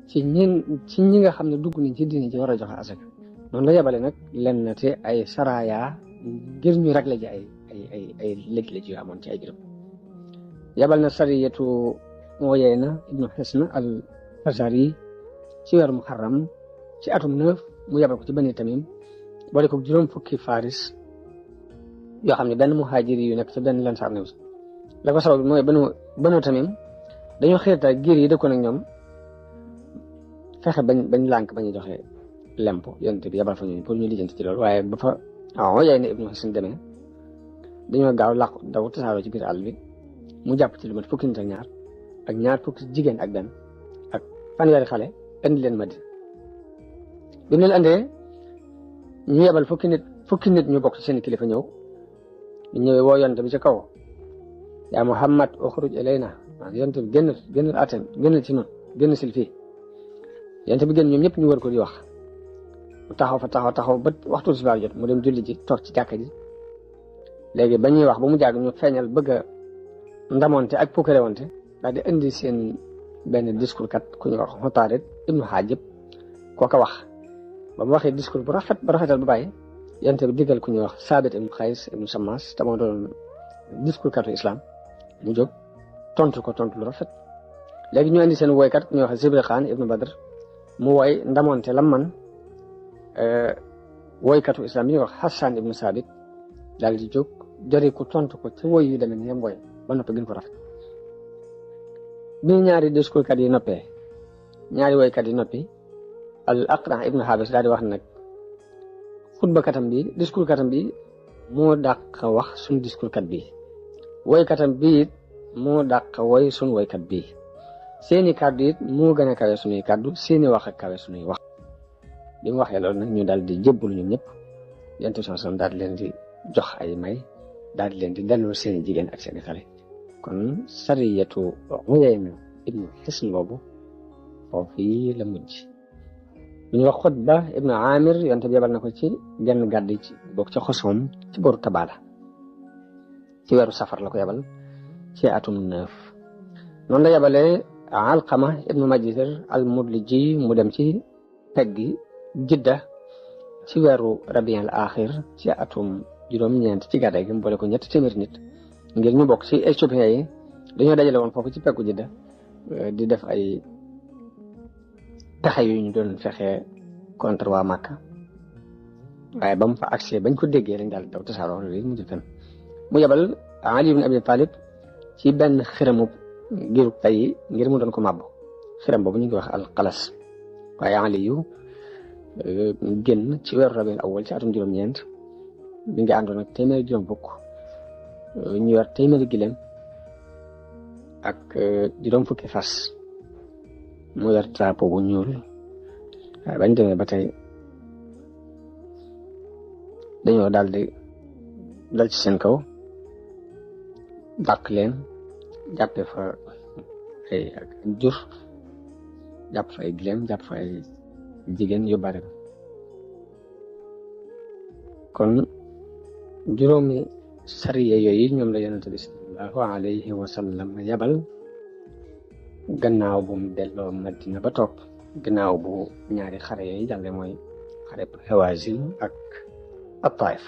ci ñi nga xam ne dugg nañ ci diine ci war a joxe asaka noonu la yebale nag lenn te ay saraya ngir ñu régler ji ay lëj-lëj yu amoon ci ay juróom yebal na sariyatu Uyayna ibnu Hisn al-Fazari ci weeru muharram ci atum 9 mu yebal ko ci Bani Tamim boole ko juróom fukki faris yoo xam ne benn muhaajiri yu nekk ci benn lansaar new si la ko sabab mooy Banu Tamim dañoo xeeta giir yi dëkkoon ak ñoom fexe bañ lànk bañ a joxe lempo yonent bi yebal fa ñooñu pour ñu lijjanti ci loolu waaye ba fa Uyayna ibnu Hisn demee dañoo gaaw làqu daw tasaaroo ci biir àll bi mu jàpp ci lu mat fukki nit ak ñaar fukki jigéen ak benn ak fanweeri xale indi leen Madina bi ñu leen andee ñu yebal fukki nit ñu bokk ci seen kilifa ñëw ñu ñëwee woo yonent bi ci kaw yaa Muhammad uxruj ilayna yonent bi génnal atem génnal ci noonu génn sil fii yonent bi génn ñoom ñëpp ñu wër ko di wax mu taxaw ba waxtu tisbaar jot mu dem julli ji toog ci jàkka ji léegi ba ñuy wax ba mu jàgg ñu feeñal bëgg a ndamonte ak pukkarewante daal di indi seen benn discours kat ku ñu wax Xutaarid ibnu Haajib kooka wax ba mu waxee discours bu rafetal ba bàyyi yonent bi diggal ku ñuy wax Saabit ibnu Xays ibnu Sammas te moo doon discours katu islam mu jóg tontu lu rafet léegi ñu indi seen woykat ku ñuy wax Zibriqaan ibnu Badr mu woy ndamonte lam man woykatu islam bi ñuy wax Hassan ibnu Saabit daal di jóg jëri ko tontu ko ci woy yu demee ni yem woy ba noppi gën ko rafet bi ñaari discours kat yi noppee ñaari woykat yi noppi al Aqra ibnu Habis daal di wax nag xutba katam bi discours katam bi moo dàq wax suñ discours kat bi woy katam bi it moo dàq woy suñ woykat bi seeni kàddu it moo gën a kawe suñuy kàddu seeni wax ak kawe suñuy wax bi mu waxee loolu nag ñu daal di jébbalu ñoom ñëpp yonent bi sallallahu alayhi wasallam daal di leen di jox ay may daal di leen di delloo seeni jigéen ak seeni xale kon sariyatu Uyayna ibnu Hisn boobu foofu yi la mujj bu ñu wax Xutba ibnu Amir yonent bi yebal na ko ci genn gàdd ci bokk ci Xosom ci boru Tabala ci weeru safar la ko yebal ci atum 9 noonu la yebalee Alqama ibnu Majzir al-Mudliji mu dem ci peggi Jidda ci weeru Rabiul Axir ci atum juróom-ñeent ci gàddaay gi mu boole ko 300 nit ngir ñu bokk ci éthiopiens yi dañoo dajale woon foofu ci peggu Jidda di def ay pexe yu ñu doon fexe contre waa Makka waaye ba mu fa accès bañ ko déggee lañ daal daw tasaaroo loolu mu jëfam mu yebal Ali ibn Abi Talib ci benn xiramu giru tay ngir mu doon ko màbb xiram boobu ñu ngi wax al-Qalas waaye Ali yu génn ci weeru Rabiul Awwal ci atum juróom-ñeent bi nga àndoon ak téeméeri juróom fukk ñu yor téeméeri gileem ak juróom fukki fas mu yor drapeau bu ñuul waaye bañ demee ba tey dañoo daal di dal ci seen kaw dàq leen jàppe fa ay jur jàpp fa ay gileem jàpp fa ay jigéen yu bari kon juróomi sariya yooyu ñoom la yonent bi sallallahu alayhi wa sallam yabal gannaaw bu mu delloo Madina ba toog gannaaw bu ñaari xare yooyu jàlle mooy xare Hawazin ak Taif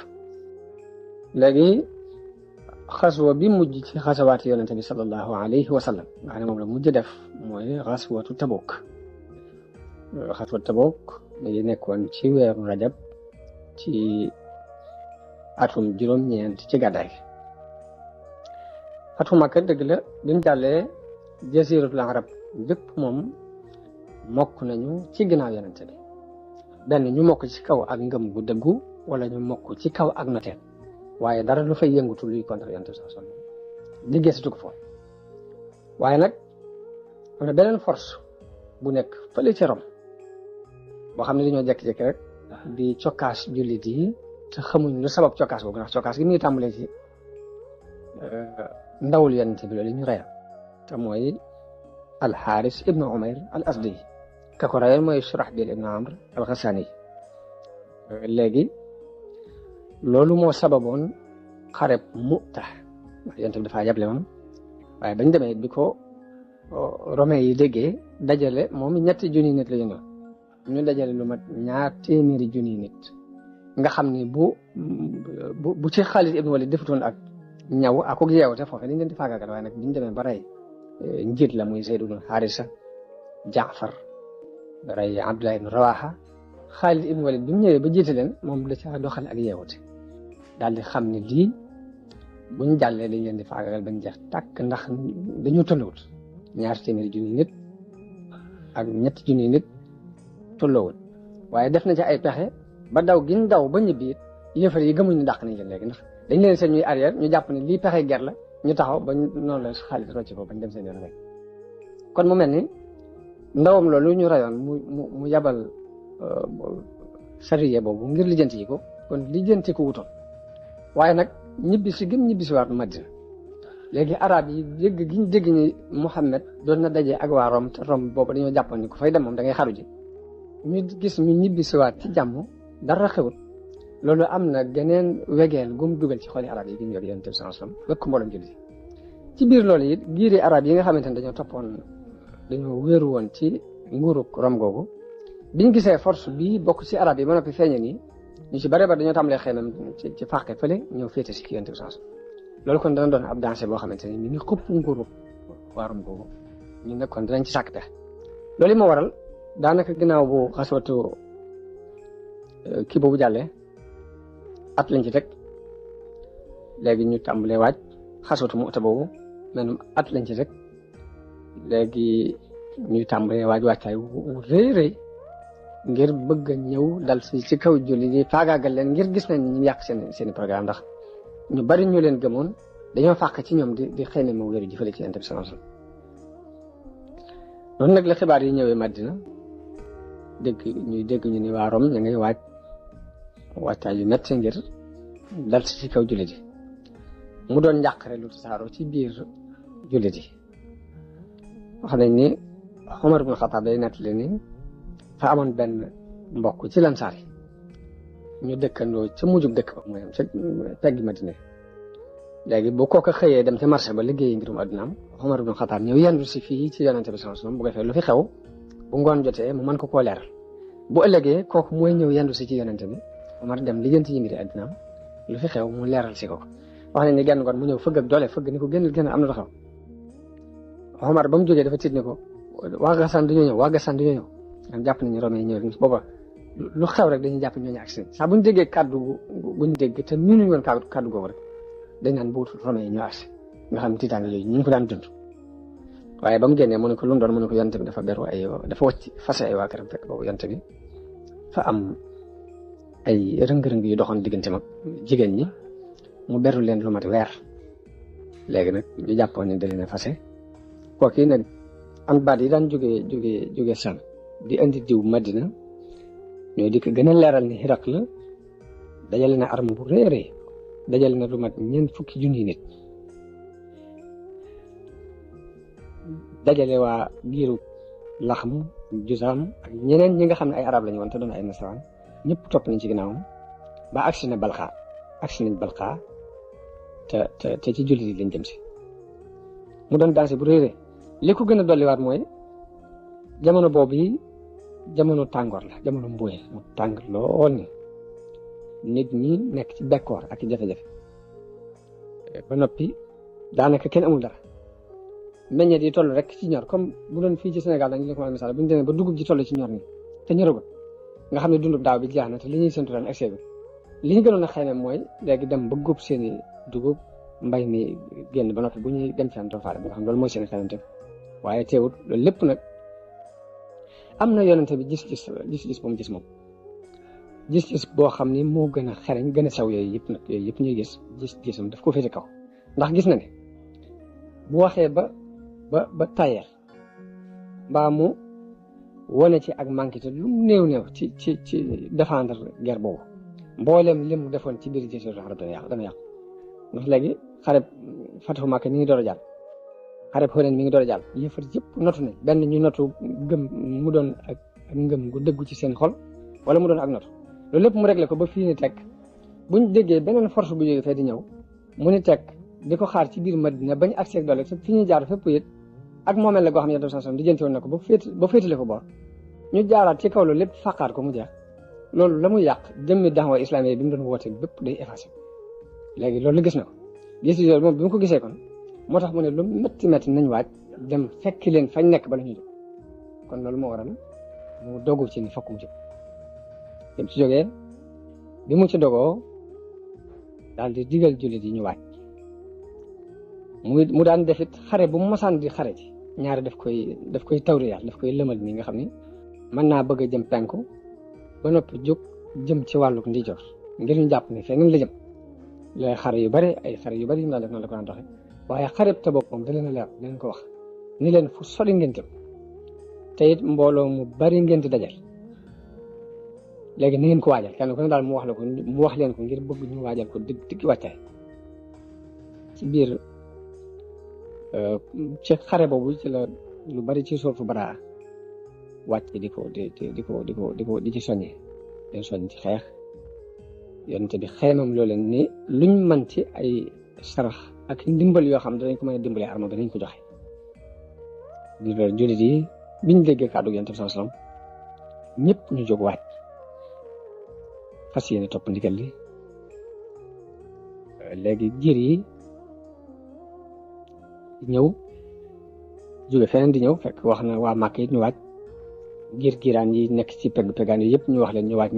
léegi xaswa bi mujj ci xasawaati yonent bi sallallahu alayhi wa sallam nga xam ne moom la mujj def mooy xaswatu Tabuk xaswatu Tabuk mi ngi nekkoon ci weeru rajab ci atum juróom-ñeent ci gàddaay fatu Makka dëgg la bi mu jàllee jasiratul arab bépp moom mokk nañu ci ginnaaw yonent bi benn ñu mokk ci kaw ak ngëm gu dëggu wala ñu mokk ci kaw ak noteel waaye dara lu fay yëngutu luy contre yonent bi sallallahu alayhi wasallam di gëstu ko foofu waaye nag am na beneen force bu nekk fële ci Rome boo xam ne dañoo jékki-jékki rek di cokkaas jullit yi te xamuñ lu sabab cokkaas boobu ndax cokkaas gi mu ngi tàmbalee ci ndawul yonent bi loolu ñu reyal te mooy alxaaris ibnu umayr al asdi ka ko reyal mooy Surahbil ibnu amr al xasani léegi loolu moo sababoon xareb Mu'ta ndax yonent bi dafaa yable woon waaye bañ demee bi ko romain yi déggee dajale moom 3 junni nit la ñu dajale lu mat 2 téeméeri junni nit nga xam ni bu ci Xaalid ibnu Walid defutoon ak ñaw ak ak yeewte foofu dañ leen di faagaagal waaye nag biñ demee ba rey njiit la muy Zayd ibnu Haarisa Jaafar rey Abdullah ibnu Rawaha Xaalid ibnu Walid bi mu ñëwee ba jiite leen moom da ca doxal ak yeewte daal di xam ne lii buñ jàllee dañ leen di faagaagal bañ jeex tàkk ndax dañoo tolluwut 2 téeméeri junni nit ak 3 junni nit tolluwut waaye def na ci ay pexe ba daw giñ daw ba ñibbi it yëfar yi gëmuñ ne dàq nañ leen léegi ndax dañ leen seen ñuy arrière ñu jàpp ne lii pexe ger la ñu taxaw ba noonu la Xaalid rocc ko bañ dem seen yoon rek kon mu mel ni ndawam loolu ñu rayoon mu yabal sariye boobu ngir lijjanti yi ko kon lijjanti ko wutoon waaye nag ñibbisi gëm ñibbisi waat Madina léegi arab yi dégg ni Muhammad doon na daje ak waa Rome te Rome boobu dañoo jàppoon ni ku fay dem moom da ngay xaru ji ñu gis ñu ñibbisi waat ci jàmm dara xewut loolu am na geneen wegeel gum dugal ci xooli arab yi gi ñu yog yonent bi sallallahu alayhi wasallam wekk mboolem jullit ci biir loolu it giiri arab yi nga xamante ne dañoo wéeru woon ci nguurug Rome googu biñ gisee force bii bokk ci arab yi ba noppi feeñe nii ñu ci bare bare dañoo tàmbalee xeemam ci fàqe fële ñëw féete si ki yonent bi sallallahu alayhi wasallam loolu kon dana doon ab danger boo xamante ne mi ngi xupp nguurug waa Rome googu ñu ne kon dinañ ci sàkk pexe loolu moo waral daanaka ginnaaw bu xaswatu kii boobu jàllee at lañ ci teg léegi ñu tàmbalee waaj xaswatu Mu'ta boobu maanaam at lañ ci teg léegi ñuy tàmbalee waajtaay wu rëy ngir bëgg a ñëw dal ci kaw julli di faagaagal leen ngir gis nañ ñu yàq seen programme ndax ñu bari ñu leen gëmoon dañoo fàq ci ñoom di xëy na moo wéru ji fële ci Yonent bi sallallahu alayhi wasallam noonu nag la xibaar yi ñëwee Madina dégg ñu ni waa Rome ña ngay waajtaay yu métti ngir dal ci kaw jullit yi mu doon njàqare lu tasaaroo ci biir jullit yi wax nañ ni Umar ibn Xattaab day nettali ni fa amoon benn mbokk ci Lansaar yi ñu dëkkandoo ca mujjug dëkk ba mooy ca peggi Madina léegi bu kooka xëyee dem ca marché ba liggéeyi mbirum addunaam Umar ibn Xattaab ñëw yendu si fii ci Yonent bi sallallahu alayhi wasallam bu ko defee lu fi xew bu ngoon jotee mu mën ko koo leeral bu ëllëgee kooku mooy ñëw yendu si ci Yonent bi Umar dem lijjanti yi mbiri addunaam lu fi xew mu leeral si ko wax nañ ni genn ngoon mu ñëw fëgg ak doole fëgg ni ko génn am na lu xew Omar ba mu jógee dafa tiit ni ko waa Gassane dañoo ñëw am jàpp nañu Romain yi ñëw rek booba lu xew rek dañuy jàpp ñooñu agsi saa bu ñu déggee kàddu guñ dégg te mënuñu woon kàddu googu rek dañ naan bu Romain yi ñoo agsi nga xam ne tiitaange yooyu ñu ngi ko daan dund waaye ba mu génnee mu ne ko lu mu doon mu ne ko Yonent bi dafa beru dafa wacc fase ay waa këram fekk boobu Yonent bi fa am ay rëng-rëng yu doxoon diggante mag jigéen ñi mu beru leen lu mat weer léegi nag ñu jàppoon ne da leen a fase kooki nag am baat yi daan jógee Sam di indi diw Madina ñoo di ko gën a leeral ni Hiraq la dajale na arme bu réeree dajale na lu mat 40 junni nit dajale waa giiru Laxm Juzaam ak ñeneen ñi nga xam ne ay arab lañu woon te doon ay nasaraan ñëpp topp nañ ci ginnaawam ba agsi nañ Balqa te ci jullit yi lañ jëm si mu doon dansé bu réeré li ko gën a dolliwaat mooy jamono boobu yi jamono tàngoor la jamono mbuye mu tàng lool ni nit ñi nekk ci bekkoor ak jafe-jafe ba noppi daanaka kenn amul dara meññeet yi toll rek ci ñor comme bu doon fii ci Sénégal dañu la ko mën a misaal bu ñu demee ba dugub ji toll ci ñor ni te ñoragul nga xam ne dundub daaw bi jeex na te li ñuy séntu ren excès bi li ñu gënoon a xëy na mooy léegi dem ba góob seeni dugub mbay mi génn ba noppi bu ñuy dem ci am toofaale bi nga xam loolu mooy seen xelam te waaye teewut loolu lépp nag am na Yonent bi gis-gis bu mu gis moom gis-gis boo xam ni moo gën a xereñ gën a saw yooyu yëpp nag yooyu yëpp ñuy gis gis-gisam daf ko féete kaw ndax gis na ne bu waxee ba tayel mbaa mu wane ci ak manqué te lu néew ci défendre guerre boobu mboolem li mu defoon ci biir Jaziratul Arab dana yàqu ndax léegi xareb Fatahu Makka mi ngi door a jàll xareb Hunayn mi ngi door a jàll yëfar yëpp notu nañ benn ñu notu gëm mu doon ak ngëm gu dëggu ci seen xol wala mu doon ak notu loolu lépp mu réglé ko ba fii ni tekk buñ déggee beneen force bu jógee fee di ñëw mu ni tekk di ko xaar ci biir Madina bañ accès ak doole fi ñuy jaar fépp it ak moomeel la goo xam ne yéen di jënti woon na ko ba féetale ko boor ñu jaaraat ci kaw loolu lépp faqaat ko mu jeex loolu la muy yàq jëmmi daawa islamique bi mu doon woote bépp day effacé léegi loolu gis na ko gis loolu moom bi mu ko gisee kon moo tax mu ne lu métti nañ waaj dem fekki leen fañ nekk bala ñu jóg kon loolu moo waral mu dogu ci ni fokk mu jóg dem ci jógee bi mu ci dogoo daal di digal jullit yi ñu waaj mu daan defit xare bu mu mosaan di xare ci ñaari daf koy tawriyaat daf koy lëmal nii nga xam ni mën naa bëgg a jëm penku ba noppi jóg jëm ci wàlluk ndijoor ngir ñu jàpp ne feneen la jëm lay xare yu bari yu bari yi mu daan def noonu la ko daan doxe waaye xareb Tabuk moom da leen a leer da leen ko wax ni leen fu sori ngeen jëm te it mbooloo mu bari ngeen di dajal léegi na ngeen ko waajal kenn ku ne daal mu wax leen ko ngir bëgg ñu waajal ko digg wàccaay ci biir ci xare boobu ci la lu bari ci soofu Baraa wàcc di ci soññee leen soññ ci xeex yonente bi xeemam loo leen ni luñ mën ci ay sarax ak ndimbal yoo xam danañ ko mën a dimbalee arma danañ ko joxe di loolu jullit yi biñ déggee kàddu yonente bi sallallahu alayhi wasallam ñëpp ñu jóg waaj fas yéene topp ndigal li léegi giir yi ñëw jóge feneen di ñëw fekk wax na waa Màkka it ñu waaj giiraan yi nekk ci pegaan yi yëpp ñu wax leen ñu waaj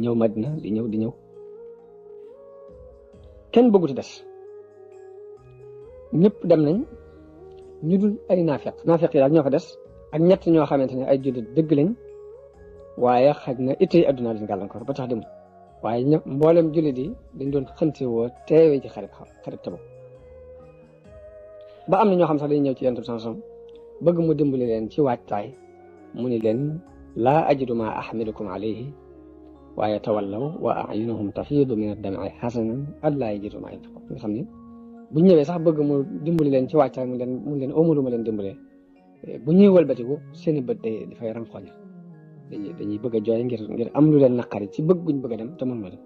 ñëw Madina di ñëw kenn bëgguti des ñëpp dem nañ ñu dul ay naafeq yi daal ñoo fa des ak ñett ñoo xamante ne ay jullit dëgg lañ waaye xaj na itte yi adduna leen gàllankoor ba tax demul waaye ñëpp mboolem jullit yi dañ doon xënte woo teewee ci xarit Tabuk ba am na ñoo xam sax dañuy ñëw ci Yonent bi sallallahu alayhi wasallam bëgg mu dimbali leen ci waajtaay mu ni leen laa ajidu ma ahmilukum alayhi waaye tawallaw wa a'yunuhum tafiidu min ad-dam'i hasanan allaa yajidu ma yunfiqun nga xam ni bu ñëwee sax bëgg mu dimbali leen ci waajtaay mu leen amulu ma leen dimbalee bu ñuy wëlbatiku seeni bët dafay ranxooñ dañuy bëgg a jooy ngir am lu leen naqari ci bëgg guñ bëgg a dem te mën ma dem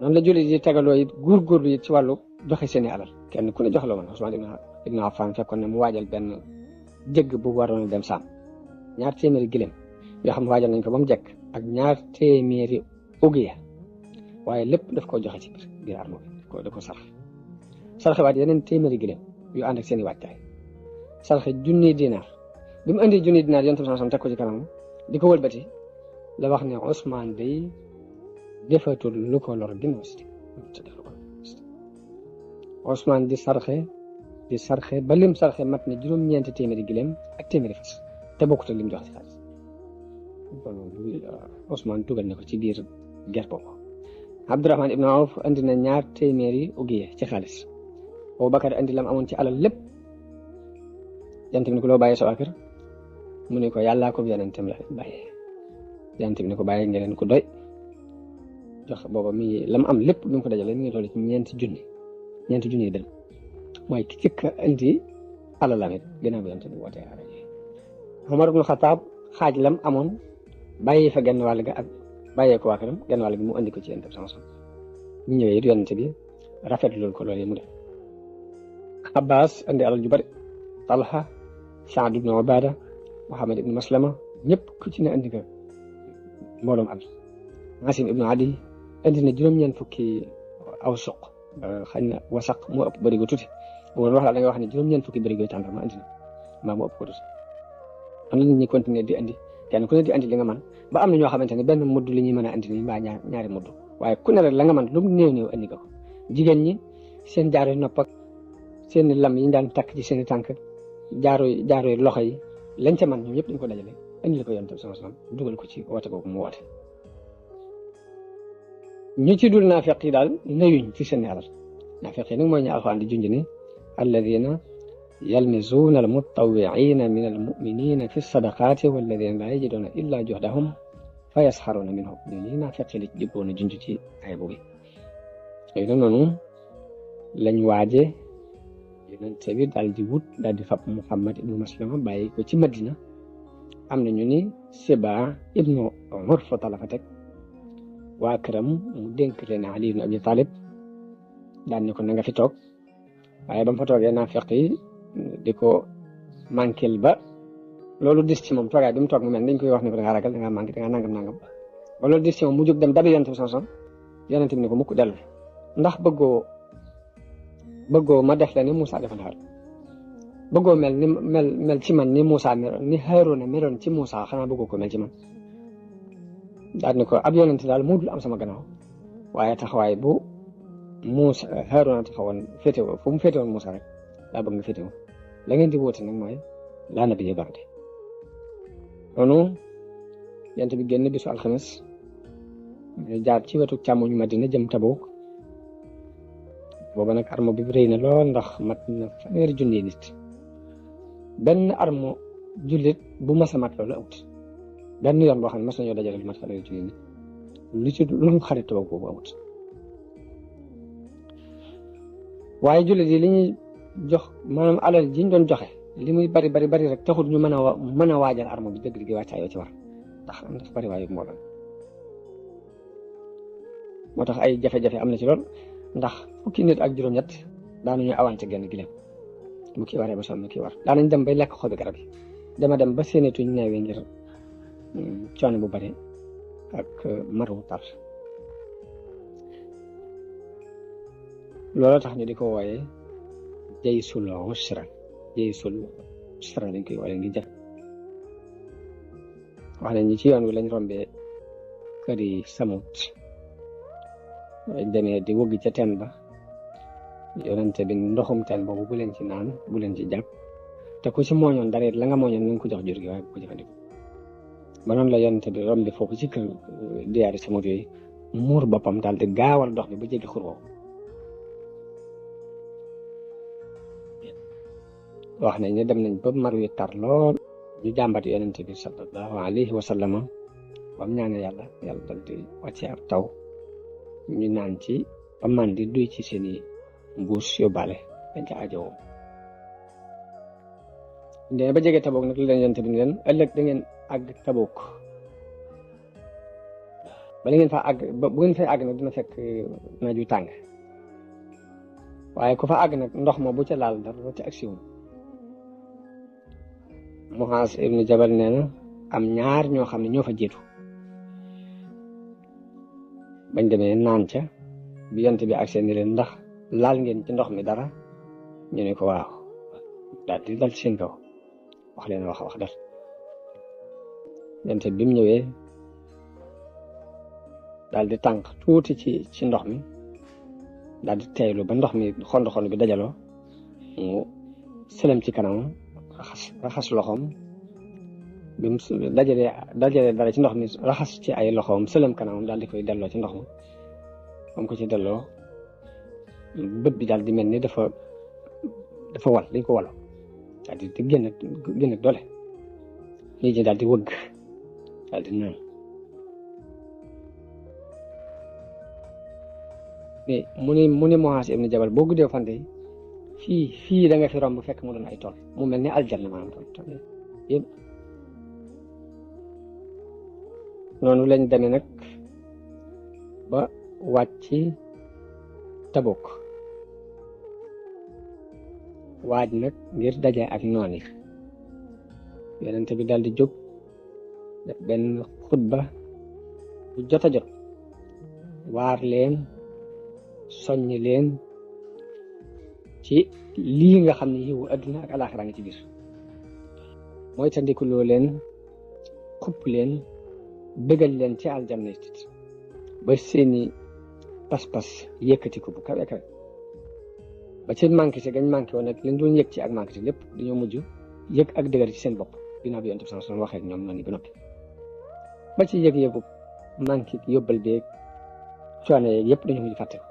noonu la jullit yi tegaloo it góorgóorlu it ci wàllu joxe seeni alal kenn ku ne jox la woon Usmaan ibn Affaan fekkoon ne mu waajal benn jëgg bu waroon a dem saam 2 téeméeri gileem yoo xam ne waajal nañ ko ba mu jekk ak 2 téeméeri ugiya waaye lépp daf koo joxe ci biir armo bi da ko sarxe waat yeneen téeméeri gileem yu ànd ak seeni waajtaay sarxe junni dinaar bi mu indi junni dinaar Yonent bi sallallahu alayhi wasallam teg ko ci kanam di ko wëlbati la wax ne Usmaan day defatul lu ko lor ginnaaw si Usmaan di sarxe ba lim sarxe mat na 9 téeméeri gileem ak téeméeri fas te bokkut ak lim jox ci xaalis Usmaan dugal na ko ci biir guerre boobu Abdurahmaan ibn Awf andi na 2 téeméeri ugiye ci xaalis Abubakar andi lam amoon ci alal lépp Yonent bi ne ko loo bàyyee sa waa kër mu ne ko yàllaa ko yonentam la bàyyee Yonent bi ne ko bàyyee ngeen ko doy jox booba mi lam am lépp bi mu ko dajale mi ngi toll ci 4 junni yi dem mooy ki jëkk a indi alalam it ginnaaw bi Yonent bi wootee ara ji Umar ibn Xattaab xaaj lam amoon bàyyi fa genn wàll ga ak bàyyee ko waa këram genn wàll gi mu andi ko ci Yonent bi sama ñu ñëwee it Yonent bi rafetlu ko loolu mu def Abbas andi alal ju bari Talha Saad ibn Ubaada Muhammad ibn Maslama ñëpp ku ci ne andi nga mbooloom am Asim ibn Adi andi na 9 fukki aw suq xañ na wasaq moo ëpp bërigo tuuti bu doon wax la da nga wax ne 9 fukki bërigo tàndarma andi na maa moo ëpp ko tuuti am na nit ñi continuer di andi kenn ku ne di andi li nga man ba am na ñoo xamante ne benn mudd li ñuy mën a andi nii mbaa ñaari mudd waaye ku ne rek la nga man lu mu néew andi nga ko jigéen ñi seen jaaro nopp ak seen lam yi ñu daan takk ci seen tànk jaaro loxo yi lañ ca man ñoom ñëpp dañ ko dajale andi la ko Yonent bi sallallahu alayhi wasallam dugal ko ci woote boobu mu woote ñu ci dul naafeq yi daal nayuñ ci seen alal naafeq yi nag mooy ñu alxuraan di junj ni alladina yalmizuuna almutawwiina min almuminina fi sadaqaati walladina laa yajiduuna illa juhdahum fa yasxaruuna minhum ñooñu naafeq yi la ci jubboon a junj ci ay boobu yooyu nag noonu lañ waaje yonent bi daal di wut daal di fab Muhammad ibnu Maslama bàyyi ko ci Madina am na ñu ni Siba ibnu Urfata la fa teg waa këram mu dénk leen Ali ibnu Abi Talib daan ni ko na nga fi toog waaye ba mu fa toogee naafeq yi di ko manquel ba loolu dis ci moom toogaay bi mu toog mu mel dañ koy wax ne ko da ngaa ragal da ngaa manqué da ngaa nangam ba loolu dis ci moom mu jóg dem dabi yonent bi sanson yonent bi ni ko mukk dellu ndax bëggoo ma def la ni Moussa defoon xar bëggoo mel ci man ni Moussa meloon ni Haaruna meloon ci Moussa xanaa bëggoo ko mel ci man daal ni ko ab yonent daal moo dul am sama gannaaw waaye taxawaay bu Moussa Haaruna taxawoon féetewoo fu mu féetewoon Moussa rek laa bëgg nga féetewoo la ngeen di wóote nag mooy laa nabiyya ba'di noonu yonent bi génn bisu alxames jaar ci wetu càmmoñ Madina jëm Tabuk booba nag armo bi rëy na lool ndax mat na 1,000 nit benn armo jullit bu mas a mat loolu amut benn yoon boo xam ne mas nañoo dajale lu mat 1,000 nit lu ci lu xarit Tabuk boobu amut waaye jullit yi li ñuy jox maanaam alal ji ñu doon joxe li muy bari rek taxul ñu mën a waajal armo bi dëgg gi wàccaayoo ci war ndax bari waayu mbooloo moo tax ay jafe-jafe am na ci lool ndax fukki nit ak juróom-ñett daanuñu awante genn gileem bu kii waree ba sonn kii war daanañ dem bay lekk xobi garab yi dama dem ba séenatuñ neewee ngir coono bu bari ak maru tar loolu tax ñu di ko wooyee jaysul usra lañ koy wooyee ngi jafe wax nañ ñi ci yoon wi lañ rombee kër yi Samut demee di wëgg ca teen ba yonente bi ndoxum teen boobu bu leen ci naan bu leen ci jàpp te ku ci mooñoon dara la nga mooñoon na nga ko jox jur gi waaye bu ko jëfandikoo ba noonu la yonente bi rombi foofu ci kër diyaari Samut yooyu muur boppam daal di gaawal dox bi ba jéggi xur woowu wax nañ ne dem nañ ba mar wi tar lool ñu jàmbat yonente bi sallallahu alayhi wa sallama bam ñaane yàlla dal di wàcce ab taw ñu naan ci ba man di duy ci seeni mbuus yóbbaale dañ ca ajowoo ndee ba jege Tabuk nag li leen yonente bi ni leen ëllëg da ngeen àgg Tabuk bala ngeen fa àgg bu ngeen fay àgg nag dina fekk naaj wi tàng waaye ku fa àgg nag ndox ma bu ca laal dara ci action Muaaz ibnu Jabal nee na am ñaar ñoo xam ne ñoo fa jiitu bañ demee naan ca bi yonent bi ak seen ni leen ndax laal ngeen ci ndox mi dara ñu ne ko waaw daal di dal ci seen kaw wax leen wax dal yonent bi mu ñëwee daal di tànk tuuti ci ndox mi daal di teeylu ba ndox mi xond bi dajaloo mu sëlëm ci kanam raxas loxoom bi mu dajalee dara ci ndox mi raxas ci ay loxoom sëlëm kanamam daal di koy delloo ci ndox mi moom ko ci delloo bët bi daal di mel ni dafa wal dañ ko walo daal di génn ak doole nit ñi daal di wëgg daal di naan mais mu ne Muaaz ibn Jabal boo guddee fante fii da nga fi romb fekk mu doon ay tool mu mel ni aljanna maanaam tool yëpp noonu lañ demee nag ba wàcc Tabuk waaj nag ngir daje ak noon yi yonent bi daal di jóg def benn xutba bu jot a jot waar leen soññ leen ci lii nga xam ne yiwu adduna ak alaaxira nga ci biir mooy tandikuloo leen xupp leen bëggal leen ci aljanna it ba seeni pas-pas yëkkati ko bu kawe kawe ba ci manqué si gañ manqué woon nag leen doon yëg ci ak manqué si lépp dañoo mujj yëg ak dëgër ci seen bopp ginnaaw bi yonent bi sallallahu alayhi wasallam waxee ak ñoom noonu ba noppi ba ci yëg-yëgu manqué yóbbal beeg coono yeeg yëpp dañu mujj fàtte ko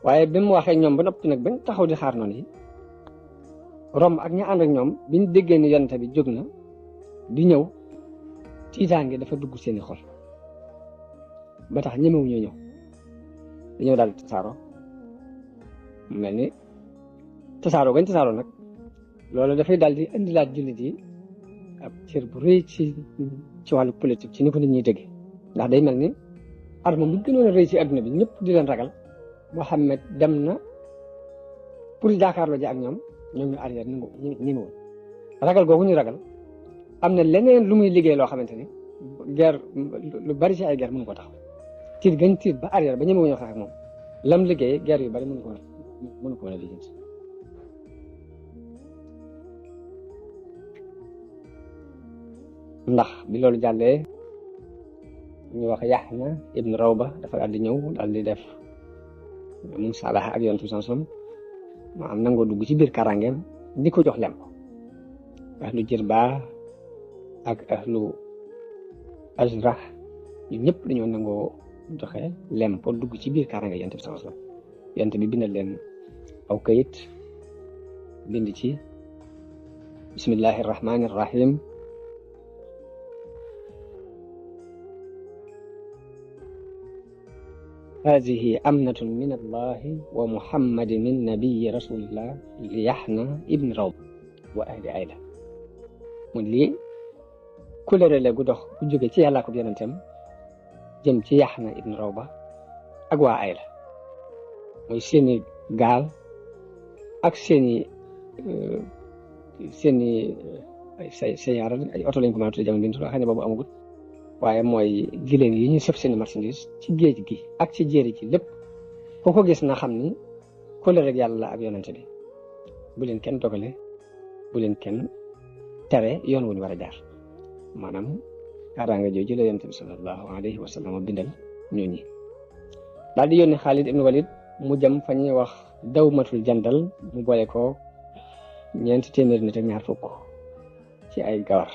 waaye bi mu waxee ñoom ba noppi nag bañ taxaw di xaar noonu yi romb ak ña ànd ak ñoom biñ déggee ni yonent bi jóg na di ñëw tiitaange dafa dugg seeni xol ba tax ñemewu ñoo ñëw dañoo daal tasaaroo mu mel ni tasaaroo gañ tasaaroo nag loolu dafay daal di indilaat jullit yi ab cër bu rëy ci wàllu politique ci ni ko nit ñuy dégg ndax day mel ni arme bu gënoon a rëy ci adduna bi ñëpp di leen ragal Muhammad dem na pour jàkkaarloo ji ak ñoom ñu arrière ni mu woon ragal googu ñu ragal am na leneen lu muy liggéey loo xamante ni guerre lu bari ci ay guerre mënu ko taxaw tiit gañ tiit ba arrière ba ñemewuñu xeex ak moom lam liggéey guerre yu bari mënu ko mën a liggéey ndax bi loolu jàllee ñu wax Yaxya ibn Rawba dafa daal di ñëw daal di def musaalaha ak Yonent bi sallallahu alayhi wasallam ma am nangoo dugg ci biir karangeem di ko jox lem ahlu Jirba ak ahlu Ajrah ñu ñëpp dañoo nangoo joxe lem pour dugg ci biir karange Yonent bi sallallahu alayhi wasallam Yonent bi bindal leen aw kayit bind ci bismillahi rahmani rahim هذه أمنة من الله ومحمد من نبي رسول الله ليحنى ابن روب وأهل عيلة من لي كل رجل قدخ وجوك تي الله كبير أنتم جم تي يحنى ابن روبة أقوى عيلة ويسيني قال أكسيني سيني سيارة أي أوتو لينكم أنا تجمع بنتو أخاني بابا أمود waaye mooy giléem yi ñu sëf seen marchandise ci géej gi ak ci jéeri ci lépp ku ko gis na xam ni kóllëre rek yàlla ak yonente bi bu leen kenn dogale bu leen kenn tere yoon wu ñu war a jaar maanaam kaaraanga jooju la yonente bi sallallahu alayhi wa sallam bindal ñooñi daal di yónni Xaalid ibn Walid mu jëm fa ñuy wax dawmatul jandal mu boole ko 400 nit ak 2 fukk ci ay gawar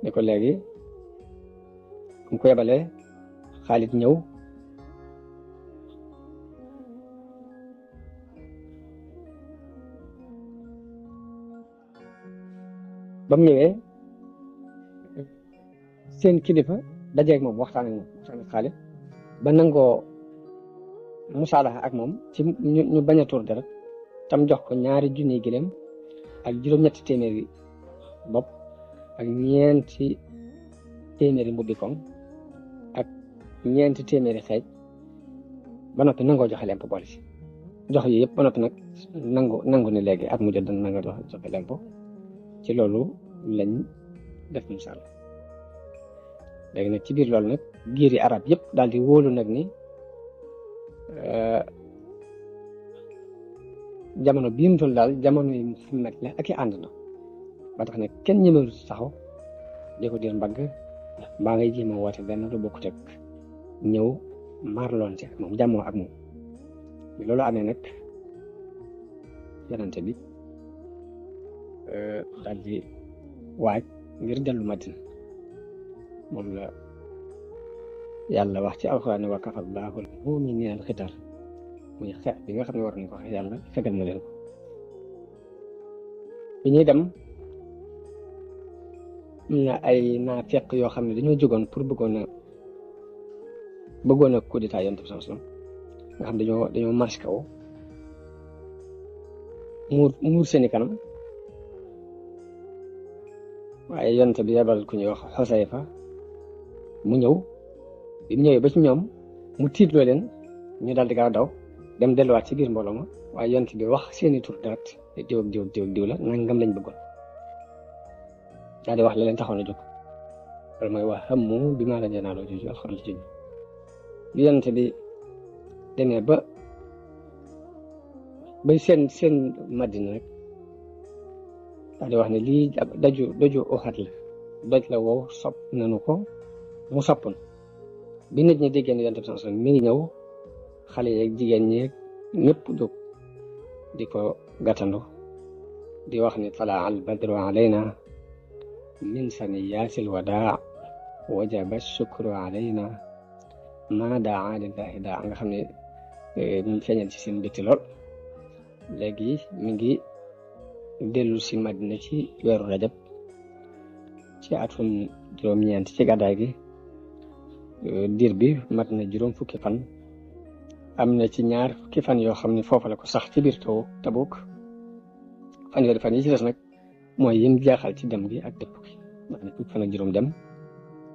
ne ko léegi mu ko yebalee Xaalid ñëw ba mu ñëwee seen kilifa dajeeg moom waxtaan ak Xaalid ba nangoo musaalaha ak moom ci ñu bañ a tuur deret tam jox ko 2 junniy gileem ak 700 bopp ak 4 téeméeri mbubbi koŋ ak 4 téeméeri xeej ba noppi nangoo joxe lemp boole si jox yi yëpp ba noppi nag nangu ni léegi at mu jot dana nanga joxe lemp ci loolu lañ def misaal léegi nag ci biir loolu nag giiri arab yëpp daal di wóolu nag ni jamono bii mu toll daal jamono yi Muhammad la ak i ànd na ba tax nag kenn ñemewul taxaw di ko dir mbagg mbaa ngay jéem a woote benn lu bokkut ak ñëw marloon ci ak moom jàmmoo ak moom loolu amee nag yonente bi daal di waaj ngir dellu Madina moom la yàlla wax ci alxuraan ne wa kafa llaahu al-mu'miniina al-qitaal muy xeex bi nga xam ne war nañ ko xeex yàlla fegal na leen ko bi ñuy dem am na ay naafeq yoo xam ne dañoo jógoon pour bëggoon a coup d'état Yonent bi sallallahu alayhi wasallam nga xam dañoo marché kaw muur seeni kanam waaye Yonent bi yebal ku ñuy wax Xusayfa mu ñëw bi mu ñëwee ba ci ñoom mu tiitloo leen ñu daal di gaaw daw dem delluwaat ci biir mbooloo ma waaye Yonent bi wax seeni tur direct diw ak diw ak diw ak diw la nangam lañ bëggoon daal di wax la leen taxoon a jóg loolu mooy wax xammu bi maa la janaaloo jooju alxuraan la jooju li Yonent bi demee bay seen Madina rek daal di wax ne lii doju Uhud la doj la wow sopp nanu ko mu soppun bi nit ñi déggee ne Yonent bi sallallahu alayhi wasallam mi ngi ñëw xale yeeg jigéen ñeeg ñëpp jóg di ko gàttandu di wax ne talaa al badru alayna min saniyaatil wadaa wajaba shukru alayna ma daa lillahi daa nga xam ne ñu feeñal ci seen mbégte lool. léegi mi ngi dellu si Madina ci weeru rajab ci atum juróom-ñeent ci gàddaay gi. diir bi mat na juróom fukki fan. am na ci ñaar fukki fan yoo xam ne foofa la ko sax ci biir Tabuk. fanweeri fan yi ci des nag mooy yéen jaaxal ci dem gi ak dëpp gi. maanaam fukki fan ak juróom dem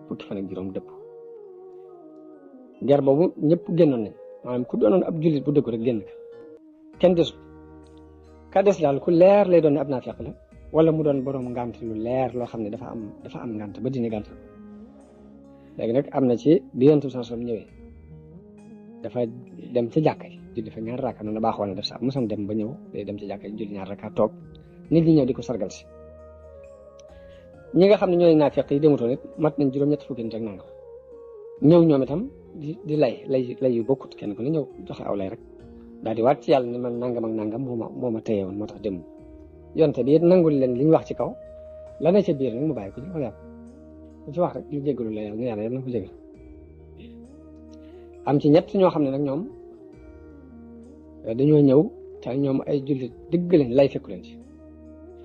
fukki fan ak juróom dëpp. ger boobu ñëpp génnoon nañ maanaam ku doonoon ab jullit bu dëggu rek génn ka kenn desul. ka des daal ku leer lay doon ne ab naafiq la wala mu doon borom ngànt lu leer loo xam ne dafa am ngànt ba dina gànt. léegi nag am na ci bi Yonent bi sallallahu alayhi wasallam ñëwee dafa dem ci jàkka ji julli fa ñaar rakka noonu baaxoon na def sax mosam dem ba ñëw day dem ci jàkka ji julli ñaar rakka toog nit ñi ñëw di ko sargal si. ñi nga xam ne ñooy naafiq yi demutoon it mat nañ juróom-ñett fukki nit ak nangam ñëw ñoom itam di lay yu bokkut kenn ku ne ñëw joxe aw lay rek daal di waat ci yàlla ne man nangam ak nangam moo ma téye woon moo tax dem. Yonent bi it nangul leen li ñu wax ci kaw la ne ca biir nag mu bàyyi ko ñu ko yàlla ku ci wax rek ñu jéggalu la yàlla yàlla na ko jégal. am ci ñett ñoo xam ne nag ñoom dañoo ñëw te ñoom ay jullit dëgg lañ lay fekku leen ci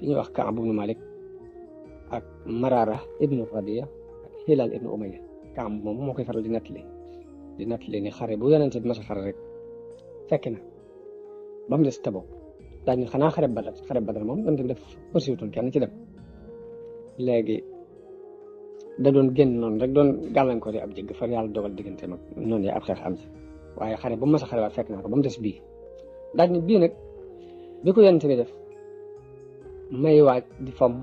li ñuy wax Kaab ibnu Malik ak Marara ibnu Radiya ak Hilal ibnu Umayya. Kaab moom moo koy faral di nattali ni xare bu Yonent bi mas a xare rek fekk na ba mu des Tabuk daañu xanaa xare Badar moom Yonent bi def poursuivre kenn ci dem. léegi da doon génn noonu rek doon gàllankoor ab jégg far yàlla dogal diggante mag noonu ab xeex am ci waaye xare ba mu mas a xare waat fekk naa ko ba mu des bii. daal ni bii nag bi ko Yonent bi def may waaj di fomm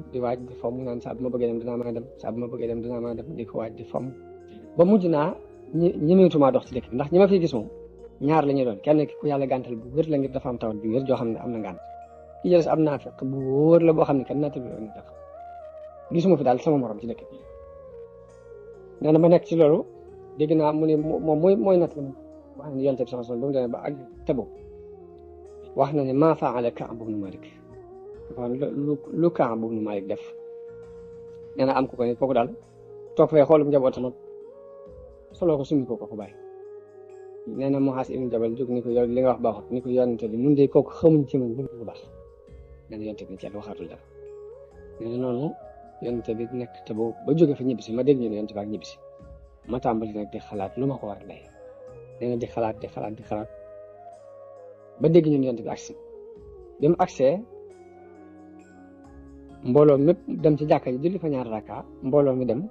mu naan saa bu ma bëggee dem dinaa mën a dem saa bu ma bëggee dem dinaa mën a dem di ko waaj di fomm ba mujj naa ñemeetuma dox ci dëkk bi ndax ñi ma fiy gis moom ñaar la ñuy doon kenn ki ku yàlla gàntal bu wér la ngir dafa am tawat bu wér joo xam ne am na ngànt ki jëles am naafiq bu wóor la boo xam ne kenn naata bi def gisuma fi daal sama morom ci dëkk bi. nee na ma nekk ci loolu dégg naa mu ne moom mooy natt la wax na ne Yonent bi sallallahu alayhi wasallam ba mu demee ba ak Tabuk wax na ne maa faala Kaab ibnu Malik lu Kaab ibnu Malik def. nee na am ko ne kooku daal toog fay xoolum njabootam ak soloo ko summi ko bàyyi. nee na Muaaz ibnu Jabal jóg ni ko yow li nga wax baaxut ni ko Yonent bi ñun de kooku xamuñ ci man bu baax. nee na Yonent bi ci waxatul dara. nee na noonu Yonent bi nekk Tabuk ba jóge fa ñibbisi ma dégg ñu ne Yonent bi ak ñibbisi ma tàmbali nag di xalaat lu ma ko war a lay. nee na di xalaat ba dégg ñu ne Yonent bi agsi bi mu agsee mbooloo mépp dem ci jàkka ji julli fa ñaar rakka mbooloo mi dem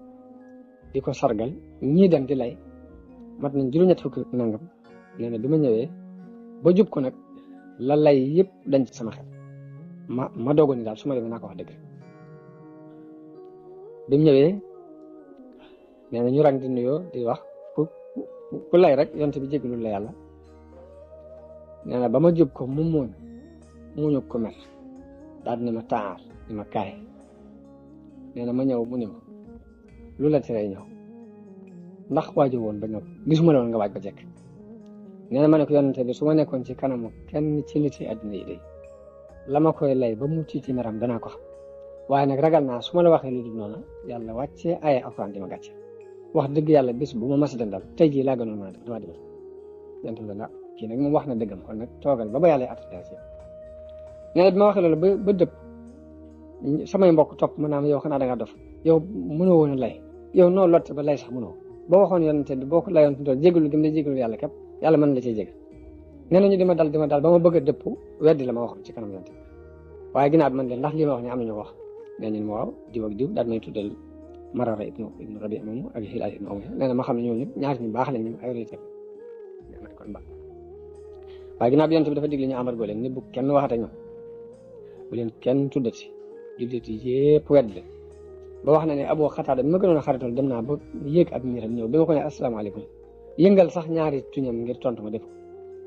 di ko sargal ñii dem di lay mat nañ juróom-ñett fukki nangam. nee na bi ma ñëwee ba jub ko nag la lay yëpp dañ ci sama xel ma doogoon ni daal su ma demee naa ko wax dëgg. bi mu ñëwee nee na ñu rang di nuyoo di wax ku lay rek Yonent bi jégalul la yàlla. nee na ba ma jub ko mu muñu ko mer daal di ne ma taar di ma kaay. nee na ma ñëw mu ne ma lu la teree ñëw ndax waaju woon ba ñëw gisuma la woon nga waaj ba jekk. nee na ma ne ko Yonent bi su ma nekkoon ci kanamu kenn ci nit yi àddina yi de la ma koy lay ba mu ci meram danaa ko xam waaye nag ragal naa su ma la waxee lu dul noonu yàlla wàccee ay alxuraan di ma gàcce. wax dëgg yàlla bis bu ma mas a dendal tey jii laa gënoon mën a def damaa digal. Yonent bi nag kii nag moom wax na dëggam kon nag toogal ba yàlla attestation. nee na bi ma waxee loolu ba dëpp samay mbokk topp ma naam yow xanaa da ngaa dof yow mënoo woon a lay yow noo lot ba lay sax mënoo boo waxoon Yonent bi boo ko layoon fi mu toll jégalu gi mu ne jégalu yàlla képp yàlla mën la cee jégal. nee nañu di ma dal ba ma bëgg a dëpp weddi la ma waxoon ci kanam Yonent bi waaye ginnaaw bi man leen ndax lii ma wax ne am nañu wax nee nañu ma waaw diw ak diw daal may tuddal Marara ibnu Rabi moomu ak Hilal ibnu Umayya. nee na ma xam ne ñooñu ñaar ñu baax lañ ñu ay réalité nee na kon baax waaye ginnaaw bi Yonent bi dafa digle ñu embargo leen ni bu kenn waxate ñoom bu leen kenn tuddati jullit yépp wedd leen ba wax na ne Abu Xataada bi ma gënoon a xaritool dem naa ba yéeg ab miiram ñëw bi ma ko ne asalaamaaleykum yëngal sax ñaari tuñam ngir tontu ma def ko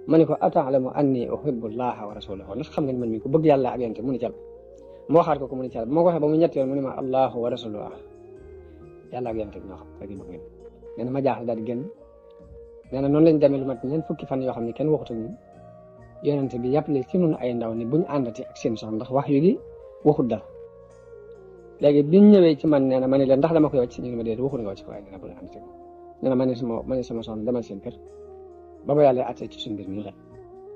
ma ne ko ata'lamu anni uhibbu llaha wa rasulahu ndax xam nga man mi ko bëgg yàlla ak Yonent mu ni cal ma waxaat ko mu ni cal ba ma ko waxee ba mu ñett yoon mu ne ma allahu wa rasuluhu yàlla ak Yonent bi ñoo xam rek bëgg ngeen. nee na ma jaaxle daal di génn. nee na noonu lañ demee lu mat ñeent fukki fan yoo xam ne kenn waxutu ñu Yonent bi yàppale ci noonu ay ndaw ni buñ àndati ak seen soxna ndax wax yu gi waxut dara léegi biñ ñëwee ci man nee na ma ne leen ndax dama koy wàcc ñu ne ma déedéet waxu nga wàcc ko waaye nee na bu la ànd teg nee na ma ne sama soxna demal seen kër ba ma yàlla àttee ci suñu mbir mi la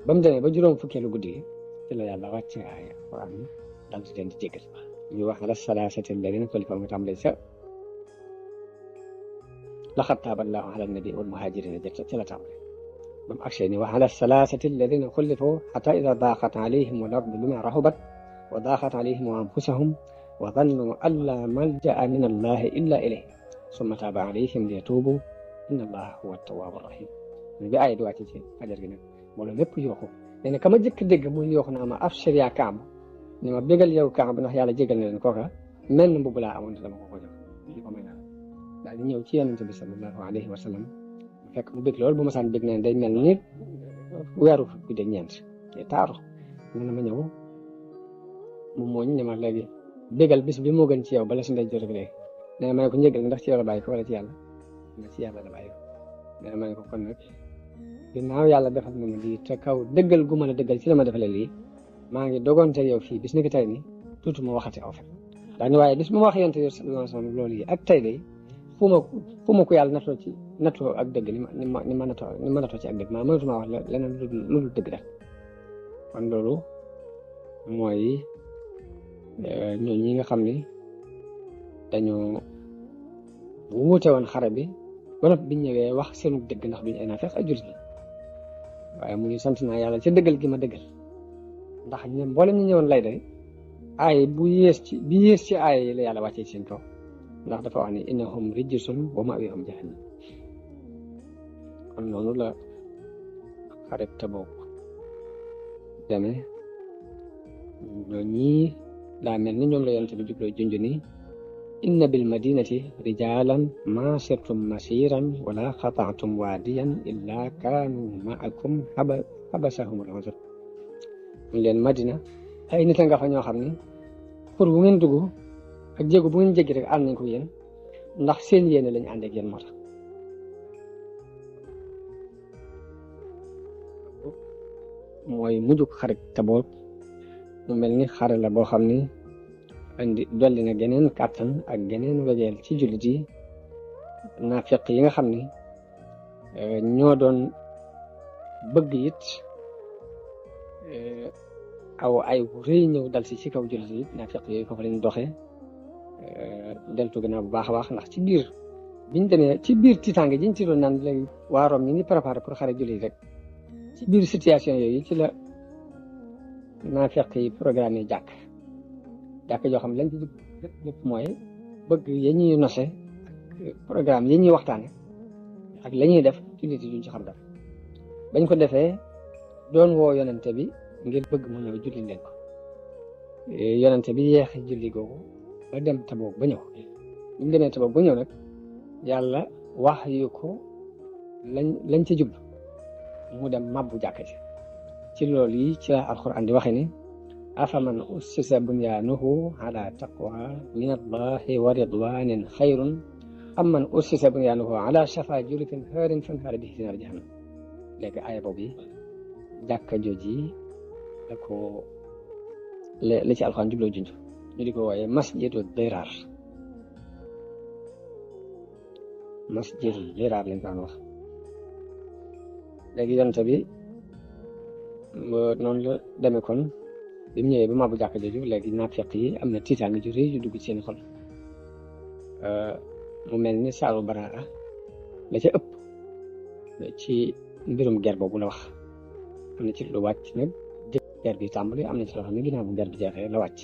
ba mu demee ba juróom fukkeelu guddi gi ci la yàlla wàcc ay Alxuraan dal di leen di jéggal ñu wax ala salaasati alladina xulifu nga tàmbalee sa laqad taaba Allaahu ala nabi wal muhaajiriina jël ci la tàmbalee ba mu agsee ni wa ala salaasati alladina xulifu xata ida daaqat alayhim al ardu bima raxubat wa daaqat alayhim anfusahum wa dannu an laa malja'a min allahi illa ilayhi summa taaba alayhim liyatuubu inna allaha huwa tawaabu rahim bi aaya di wàcc ci fajar gi nag mbooloo lépp yooxu nee na ka ma jëkk dégg muy yooxu naa ma abshir yaa Kaab ni ma bégal yow Kaab ndax yàlla jégal na leen kooka mel na mbubb laa amoon te dama ko jox di ko may daal daal di ñëw ci yonente bi sallallahu alayhi wa sallam bu fekk mu bég loolu bu ma saan bég neen day mel ni weeru fukki de ñeent te taaru nee na ma ñëw mu mooñ ne ma léegi bégal bis bi moo gën ci yow bala si ndey jot ak léegi nee na ma ne ko njëgal ndax ci yow la bàyyi ko wala ci yàlla na ci yàlla la bàyyi ko nee na ma ne ko kon nag ginnaaw yàlla defal na ma lii te kaw dëggal gu ma la dëggal ci la ma defalee lii maa ngi dogonte yow fii bis ni ki tey ni tuuti ma waxati aw fen daani waaye bis bu ma wax yonte yow sallallahu alayhi wa sallam loolu yi ak tey day fu ma ko yàlla nattoo ak dëgg ni ma nattoo ci ak dëgg maa mënatuma wax leneen lu dul dëgg rek kon loolu mooy ñooñu ñi nga xam ni dañoo wuute woon xare bi ba noppi biñ ñëwee wax seenu dëgg ndax duñu ay naafeq ay jullit la waaye mu ngi sant naa yàlla ci dëggal gi ma dëggal ndax ñoom mboolem ñu ñëwoon lay day aay bi yées ci aay yi la yàlla wàccee ci seen kaw ndax dafa wax ni innahum rijsun wa ma'waahum jahannam kon noonu la xare Tabuk demee ñii daa mel ni ñoom la yonent bi jubloo junj ni inna bil madinati rijalan ma sirtum masiran wala qata'tum waadiyan illa kaanu ma'akum habasahum al-uzr ñu leen Madina ay nit a nga fa ñoo xam ni pour bu ngeen dugg ak jéego bu ngeen jéggi rek ànd nañ ko yéen ndax seen yéene lañu ànd ak yéen moo tax mooy mujjug xare Tabuk mu mel ni xare la boo xam ni andi dolli na geneen kàttan ak geneen wegeel ci jullit yi naafiq yi nga xam ni ñoo doon bëgg it aw ay bu rëy ñëw dal si ci kaw jullit yi naafiq yooyu foofu lañ doxee deltu gannaaw bu baax a baax ndax ci biir biñ demee ci biir tiitaange jiñ ci doon naan léegi waa Rome ñi ngi préparé pour xare jullit rek ci biir situation yooyu ci la naafiq yi programme jàkk joo xam lañ ci lépp mooy bëgg ya ñuy nose ak programme yi ñuy waxtaane ak la ñuy def jullit yi duñ ci xam dara bañ ko defee doon woo yonente bi ngir bëgg mu ñëw julli leen ko yonente bi yeexe julli googu ba dem Tabuk ba ñëw bu ñu demee Tabuk ba ñëw nag yàlla wax yu ko lañ ca jublu mu dem mabbu jàkka ci loolu yi ci la alxuraan di waxe ni afaman ussisa bunyaanuhu ala taqwa min allahi wa ridwanin xayrun am man ussisa bunyaanuhu ala shafa jurufin haarin fanhaara bihi fi naari jahannam léegi aaya boobu yi jàkka jooji la ko la ci alxuraan jubloo junj ñu di ko wooye masjidu diraar lañ ko wax léegi yonent bi noonu la demee kon bi mu ñëwee ba mabbu jàkka jooju léegi naafiq yi am na tiitaange ju rëy ju dugg ci seen xol mu mel ni saaru Baraa la ca ëpp ci mbirum ger boobu la wax am na ci lu wàcc nag ger bi tàmbali am na ci loo xam ne ginnaaw bu ger bi jeexee la wàcc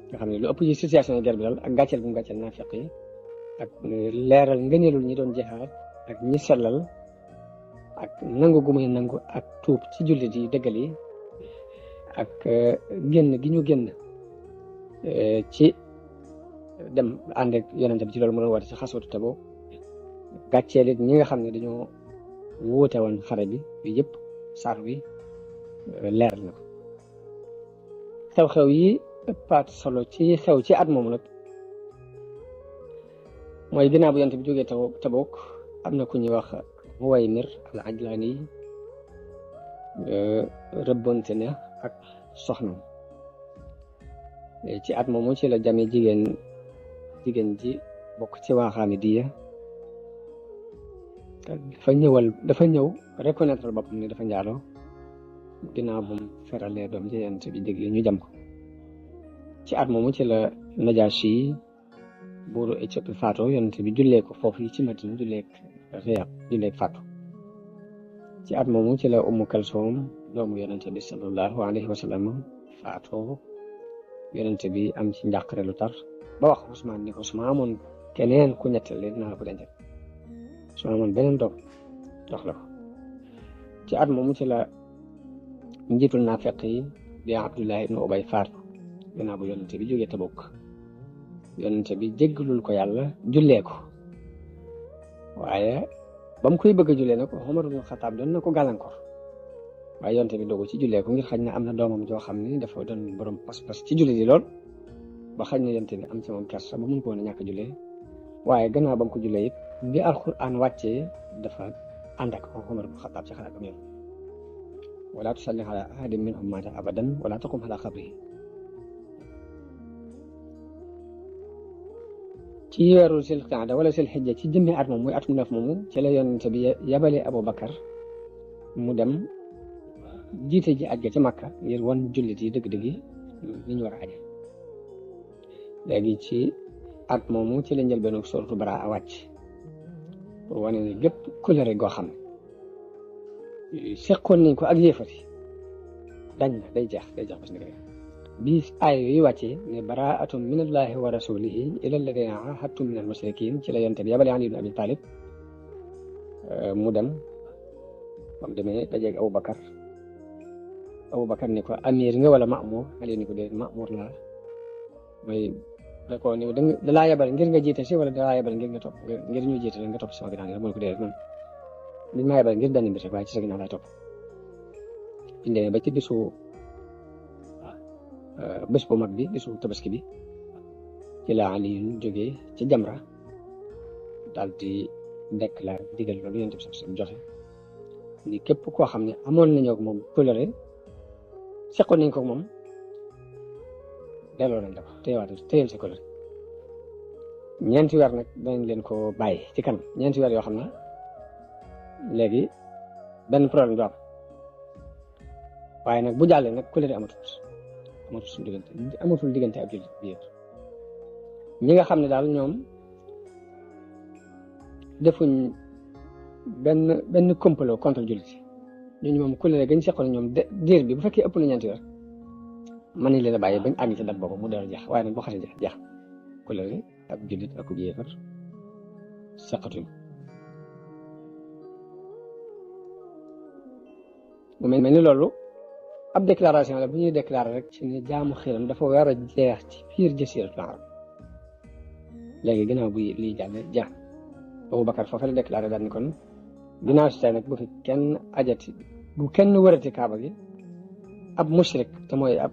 nga xam ne lu ëpp ci situation ger bi daal ak gàcceel bu mu gàcceel naafiq yi ak leeral ngëneelul ñi doon jeexal ak ñi sellal ak nangu gu muy nangu ak tuub ci jullit yi dëggal yi ak génn gi ñu génn ci dem ànd ak yonente bi ci loolu mu doon woote ci xaswatu Tabuk gàcceel it ñi nga xam ne dañoo wuute woon xare bi yëpp saar bi leeral na ko xew-xew yi ëppaat solo ci xew ci at moomu nag mooy ginnaaw bu yonente bi jógee Tabuk am na ku ñuy wax Muwaymir al Ajlaani rëbbante na ak soxnam ci at moomu ci la jame jigéen ji bokk ci waa Xaamidiya dafa ñëw reconnaître boppam ni dafa njaaloo ginnaaw bu mu feralee doom ji Yonent bi digle ñu jam ko. ci at moomu ci la Najaashi buuru Éthiopie faatoo Yonent bi jullee ko foofu yi ci Madina jullee faatu. ci at moomu ci la Ummu Kalsoom doomu Yonent bi sallallahu alayhi wa sallam faatoo Yonent bi am ci njàqare lu tar ba wax Usmaan ni ko su ma amoon keneen ku ñettali dinaa la ko dencal su ma amoon beneen doom jox la ko. ci at moomu ci la njiitul naafeq yi di Abdullah ibn Ubay faatu ginnaaw bu Yonent bi jógee Tabuk. Yonent bi jéggalul ko yàlla jullee ko waaye ba mu koy bëgg a jullee nag Umar ibn Xattaab doon na ko gàllankoor waaye Yonent bi dogu ci jullee ko ngir xañ na am na doomam joo xam ni dafa doon borom pas-pas ci julli di lool ba xañ na Yonent bi am ci moom kersa ba mun ko woon a ñàkk jullee waaye gannaaw ba mu ko jullee it bi alxuraan wàccee dafa ànd ak Umar ibn Xattaab ci xalaat ba mu wala tusalli ala ahadin minhum maata abadan wala taqum ala qabrihi. ci weeru sil qaada wala sil xijja ci jëmmi at moom muy at mu neef moomu ci la Yonent bi yabale Abubakar mu dem jiite ji aj ga ci Makka ngir won jullit yi dëgg-dëgg yi li ñu war a aje. léegi ci at moomu ci la njëlbeenu suuratu Baraa wàcc pour wane ne gépp kulëre goo xam ne seqoon nañ ko ak yéefati dañ na day jeex bés ni bi aay yooyu wàccee ne baraatun min allahi wa rasulihi ila alladina ahadtum min al mushrikin ci la Yonent bi yabale Ali ibn Abi Talib mu dem ba mu demee dajeeg Abubakar ni ko amir nga wala Ma'mur Ali ni ko dee Ma'mur laa mooy da ko ni da laa yabal ngir nga jiite si wala da laa yabal ngir nga topp ngir ñu jiite nga topp sama ginnaaw mu ne ko dee man li ma yabal ngir benn mbir rek waaye ci sa ginnaaw laay topp indee ba ci bés bu mag bi bésu tabaski bi ci la Ali jógee ci Jamra daal di déclaré digal loolu Yonent bi sax joxe ni képp koo xam ne amoon nañoo ak moom kóllëre seqoon nañ ko moom delloo nañ la ko téyel sa kóllëre ñeenti weer nag danañ leen ko bàyyi ci kanam ñeenti weer yoo xam ne léegi benn problème du am waaye nag bu jàllee nag kóllëre amatul diggante ak jullit bi ñi nga xam ne daal ñoom defuñ benn complot contre jullit ñooñu moom kóllëre gañ seqoon ñoom diir bi bu fekkee ëpp na ñeenti weer mën nañ leen a bàyyi bañ àgg ci dat boobu mu door jeex waaye nag boo xasee jeex kóllëre ak jullit ak yéefar seqatuñ mu mel ni loolu ab déclaration la bu ñuy déclarer rek ci ne jaamu xiram dafa war a jeex ci biir Jasiiratul Arab léegi ginnaaw bu lii jàlle jeex Abubakar foofu la déclaré daal ni kon ginnaaw si tey nag bu fi kenn ajati bu kenn wërati kaaba gi ab mushrik te mooy ab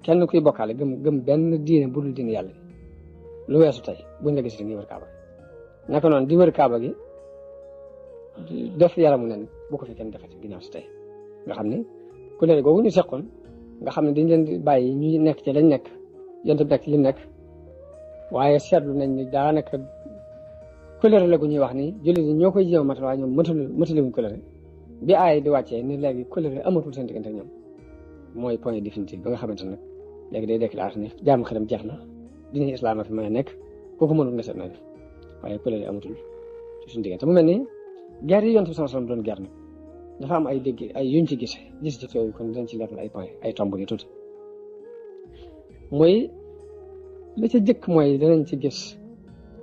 kenn kuy bokkaale gëm benn diine bu dul diine yàlla lu weesu tey buñ la gis ni wër kaaba gi naka noonu di wër kaaba gi def yaramu nen bu ko fi kenn defati ginnaaw si tey nga xam ne kóllëre googu ñu seqoon nga xam ne dañ leen di bàyyi ñu nekk ci lañ nekk Yonent bi nekk ci li nekk waaye seetlu nañ ni daanaka kóllëre la gu ñuy wax ni jullit ñi ñoo koy jéem a matal waaye ñoom mataluñ kóllëre bi aay di wàccee ni léegi kóllëre amatul seen diggante ñoom mooy point définitif ba nga xamante ne léegi day déclaré ne jaamu xiram jeex na diine islam a fi mën a nekk kooku mënul nga seet na def waaye kóllëre amatul ci suñu diggante mu mel ni guerre yi Yonent bi sallallahu alayhi wasallam doon guerre nag dafa am ay dégg ay yuñ ci gis ci yooyu kon dañ ci leeral ay point ay tomb ni tuuti mooy la ca jëkk mooy danañ ci gis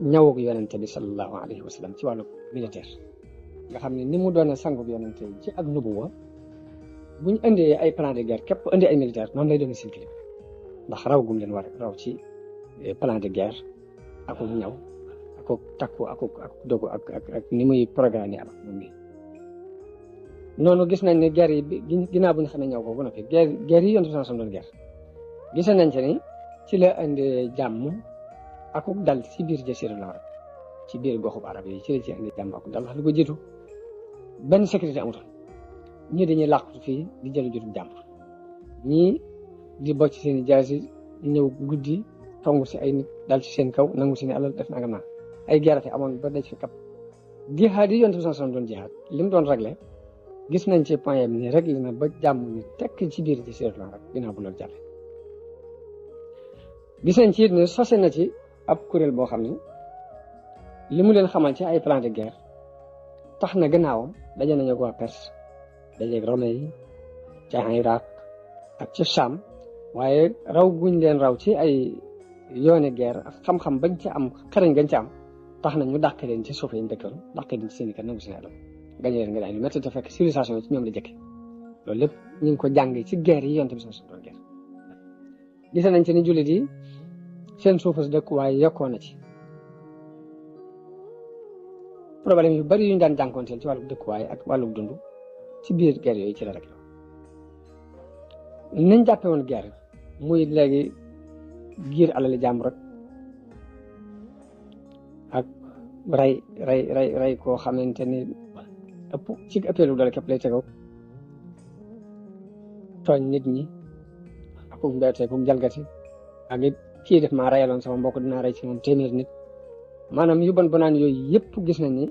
ñawug Yonent bi sallallahu alayhi wa sallam ci wàllu militaire nga xam ne ni mu doone sangub Yonent ci ak nubuwa bu ñu indee ay plan de guerre képp indi ay militaire noonu lay doon seen kilifa ndax raw gum leen war raw ci plan de guerre ak ñaw ak takku ak dogu ak ni muy programme am moom bi noonu gis nañ ne guerre yi ginnaaw bu ñu xamee ñaw boobu noppi guerre yi Yonent bi sallallahu alayhi wa sallam doon guerre gis nañ ci ni ci la indee jàmm ak dal ci biir Jasiiratul Arab ci biir goxub arab yi ci la ci indee jàmm ak dal lu ko jiitu benn sécurité amutoon ñii dañuy làqatu fii di jël jotub jàmm ñii di bocc seen i jaasi ñëw guddi tongu si ay nit dal ci seen kaw nangu si ne alal def nangam naa ay guerre fi amoon ba daj fi kap jihaad yi yonent bi sallallahu alayhi wasallam doon jihaad li mu doon réglé gis nañ ci point bi ni réglé na ba jàmm ni tekk ci biir ci siège rek ginnaaw bu loolu jàlle gis nañ ci it ne sose na ci ab kuréel boo xam ne li mu leen xamal ci ay plan de guerre tax na gannaawam daje nañu ak waa Perse dajeeg Romain yi ca Irak ak ca Cham waaye raw guñ leen raw ci ay yooni guerre ak xam-xam bañ ci am xarañ gañ ci am tax na ñu dàq leen ci suuf yi ñu dëkkoon dàq leen ci seen i kër nangu seen alal gañe leen nga daañu métti te fekk civilisation ci ñoom la jëkke loolu lépp ñu ngi ko jàngee ci guerre yi yonent bi sallallahu alayhi wasallam doon guerre gis nañ ci ni jullit yi seen suufas dëkk waaye yokkoo na ci problème yu bari yu ñu daan jànkoonteel ci wàllu dëkkuwaay ak wàllu dund ci biir guerre yooyu ci la rek la nañ jàppe woon guerre muy léegi giir alali jàmm rek ak rey koo xamante ni ëpp ci ëppeelu doole képp lay tegoo tooñ nit ñi ak mbeetee ku jalgati ak it kii def maa reyaloon sama mbokk dinaa rey ci moom téeméer nit maanaam yu bon naan yooyu yëpp gis nañ ni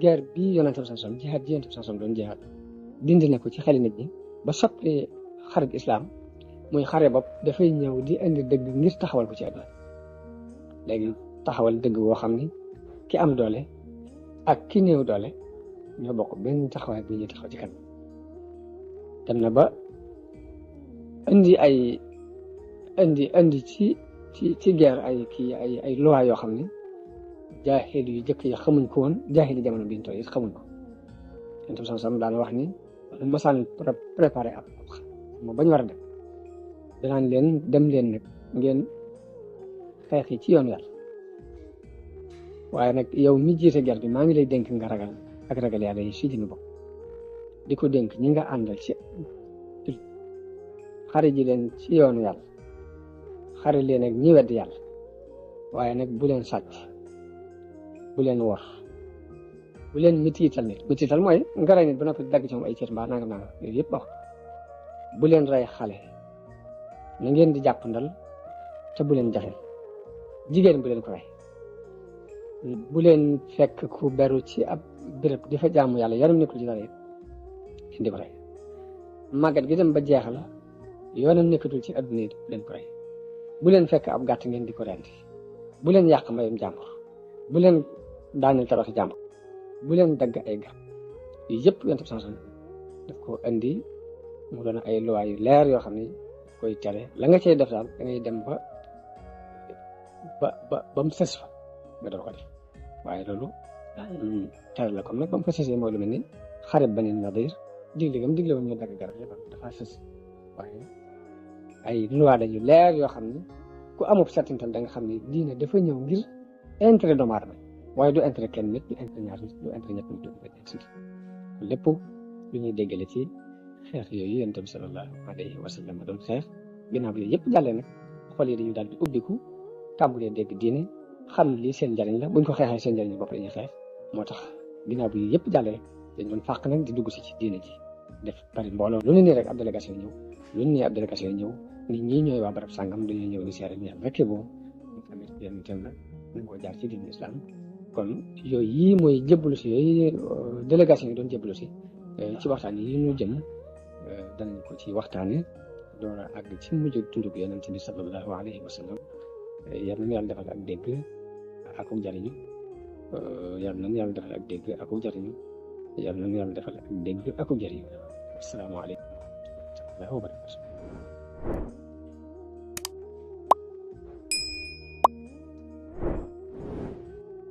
guerre bii yonent bi sallallahu alayhi wasallam jihaad ji yonent bi sallallahu alayhi wasallam doon jihaad dindi na ko ci xeli nit ñi ba soppi xarit islam muy xare bopp dafay ñëw di indi dëgg ngir taxawal ko ci àdduna léegi taxawal dëgg boo xam ni ki am doole ak ki néew doole ñoo bokk benn taxawaay bi ñuy taxaw ci kanam dem na ba indi ci guerre ay loi yoo xam ni jaahil yu jëkk yi xamuñ ko woon jaahil yi jamono biñ toll it xamuñ ko yonent bi sallallahu alayhi wasallam daan wax ni masaan préparé ab moom bañ war a dem danaan leen dem leen nag ngeen xeex yi ci yoon yàlla waaye nag yow mi jiite guerre bi maa ngi lay dénk nga ragal ak ragal yàlla yi fii dina bokk di ko dénk ñi nga àndal ci xare ji leen ci yoonu yàlla xare leen ak ñi wedd yàlla waaye nag bu leen sàcc bu leen wor bu leen mitiital nit mitiital mooy nga rey nit ba noppi dagg ci moom ay cër mbaa nangam nangam yooyu yëpp wax bu leen rey xale na ngeen di jàpp ndal te bu leen jaxel jigéen bu leen ko rey bu leen fekk ku beru ci ab béréb di fa jaamu yàlla yaram nekkul ci dara yëpp di ko rey màggat gi dem ba jeexal yoonam nekkatul ci adduna yi bu leen ko rey bu leen fekk ab gàtt ngeen di ko rendi bu leen yàq mbayum jàmbur bu leen daaneel tabaxi jàmbur bu leen dagg ay garab yii yëpp yonent bi sallallahu alayhi wasallam daf ko indi mu doon ay loi yu leer yoo xam ne koy tere la nga cay def daal da ngay dem ba mu sës fa nga doon ko def waaye loolu tere la comme nag ba mu ko sësee mooy lu mel ni xarit Bani Nadir digle woon ñu dagg garab yëpp dafa sës waaye ay loi yu leer yoo xam ne ku amub settantal da nga xam ne diine dafa ñëw ngir intérêt doomu aadama waaye du intérêt kenn nit du intérêt ñaar nit du intérêt ñett nit du intérêt lépp lu ñuy déggale ci xeex yooyu yonent bi sallallahu alayhi wa sallam doon xeex ginnaaw bi yooyu yëpp jàllee nag xol yi dañu daal di ubbiku tàmbulee dégg diine xam lii seen njariñ la buñ ko xeexee seen njariñ bopp dañuy xeex moo tax ginnaaw bi yëpp jàllee dañ doon fàq nag di dugg si ci diine ji def bari mbooloo lu ne nii rek ab délégation ñëw lu ne nii ab délégation ñëw nit ñi ñooy waa barab sàngam dañuy ñëw di seere ni yàlla rek boobu tamit yenn tem la nañ ko jaar ci diine islam kon yooyu yii mooy jébbalu si yooyu délégation yi doon jébbalu si ci waxtaan yi ñu jëm danañ ko ci waxtaane door a àgg ci mujj dundug yonent bi sallallahu alayhi wa sallam yal nañu yàlla defal ak dégg ak jariñu yal nañu yàlla defal ak dégg ak jariñu yal nañu yàlla defal ak dégg ak jariñu asalaamaaleykum wa rahmatullahi wa barakatuh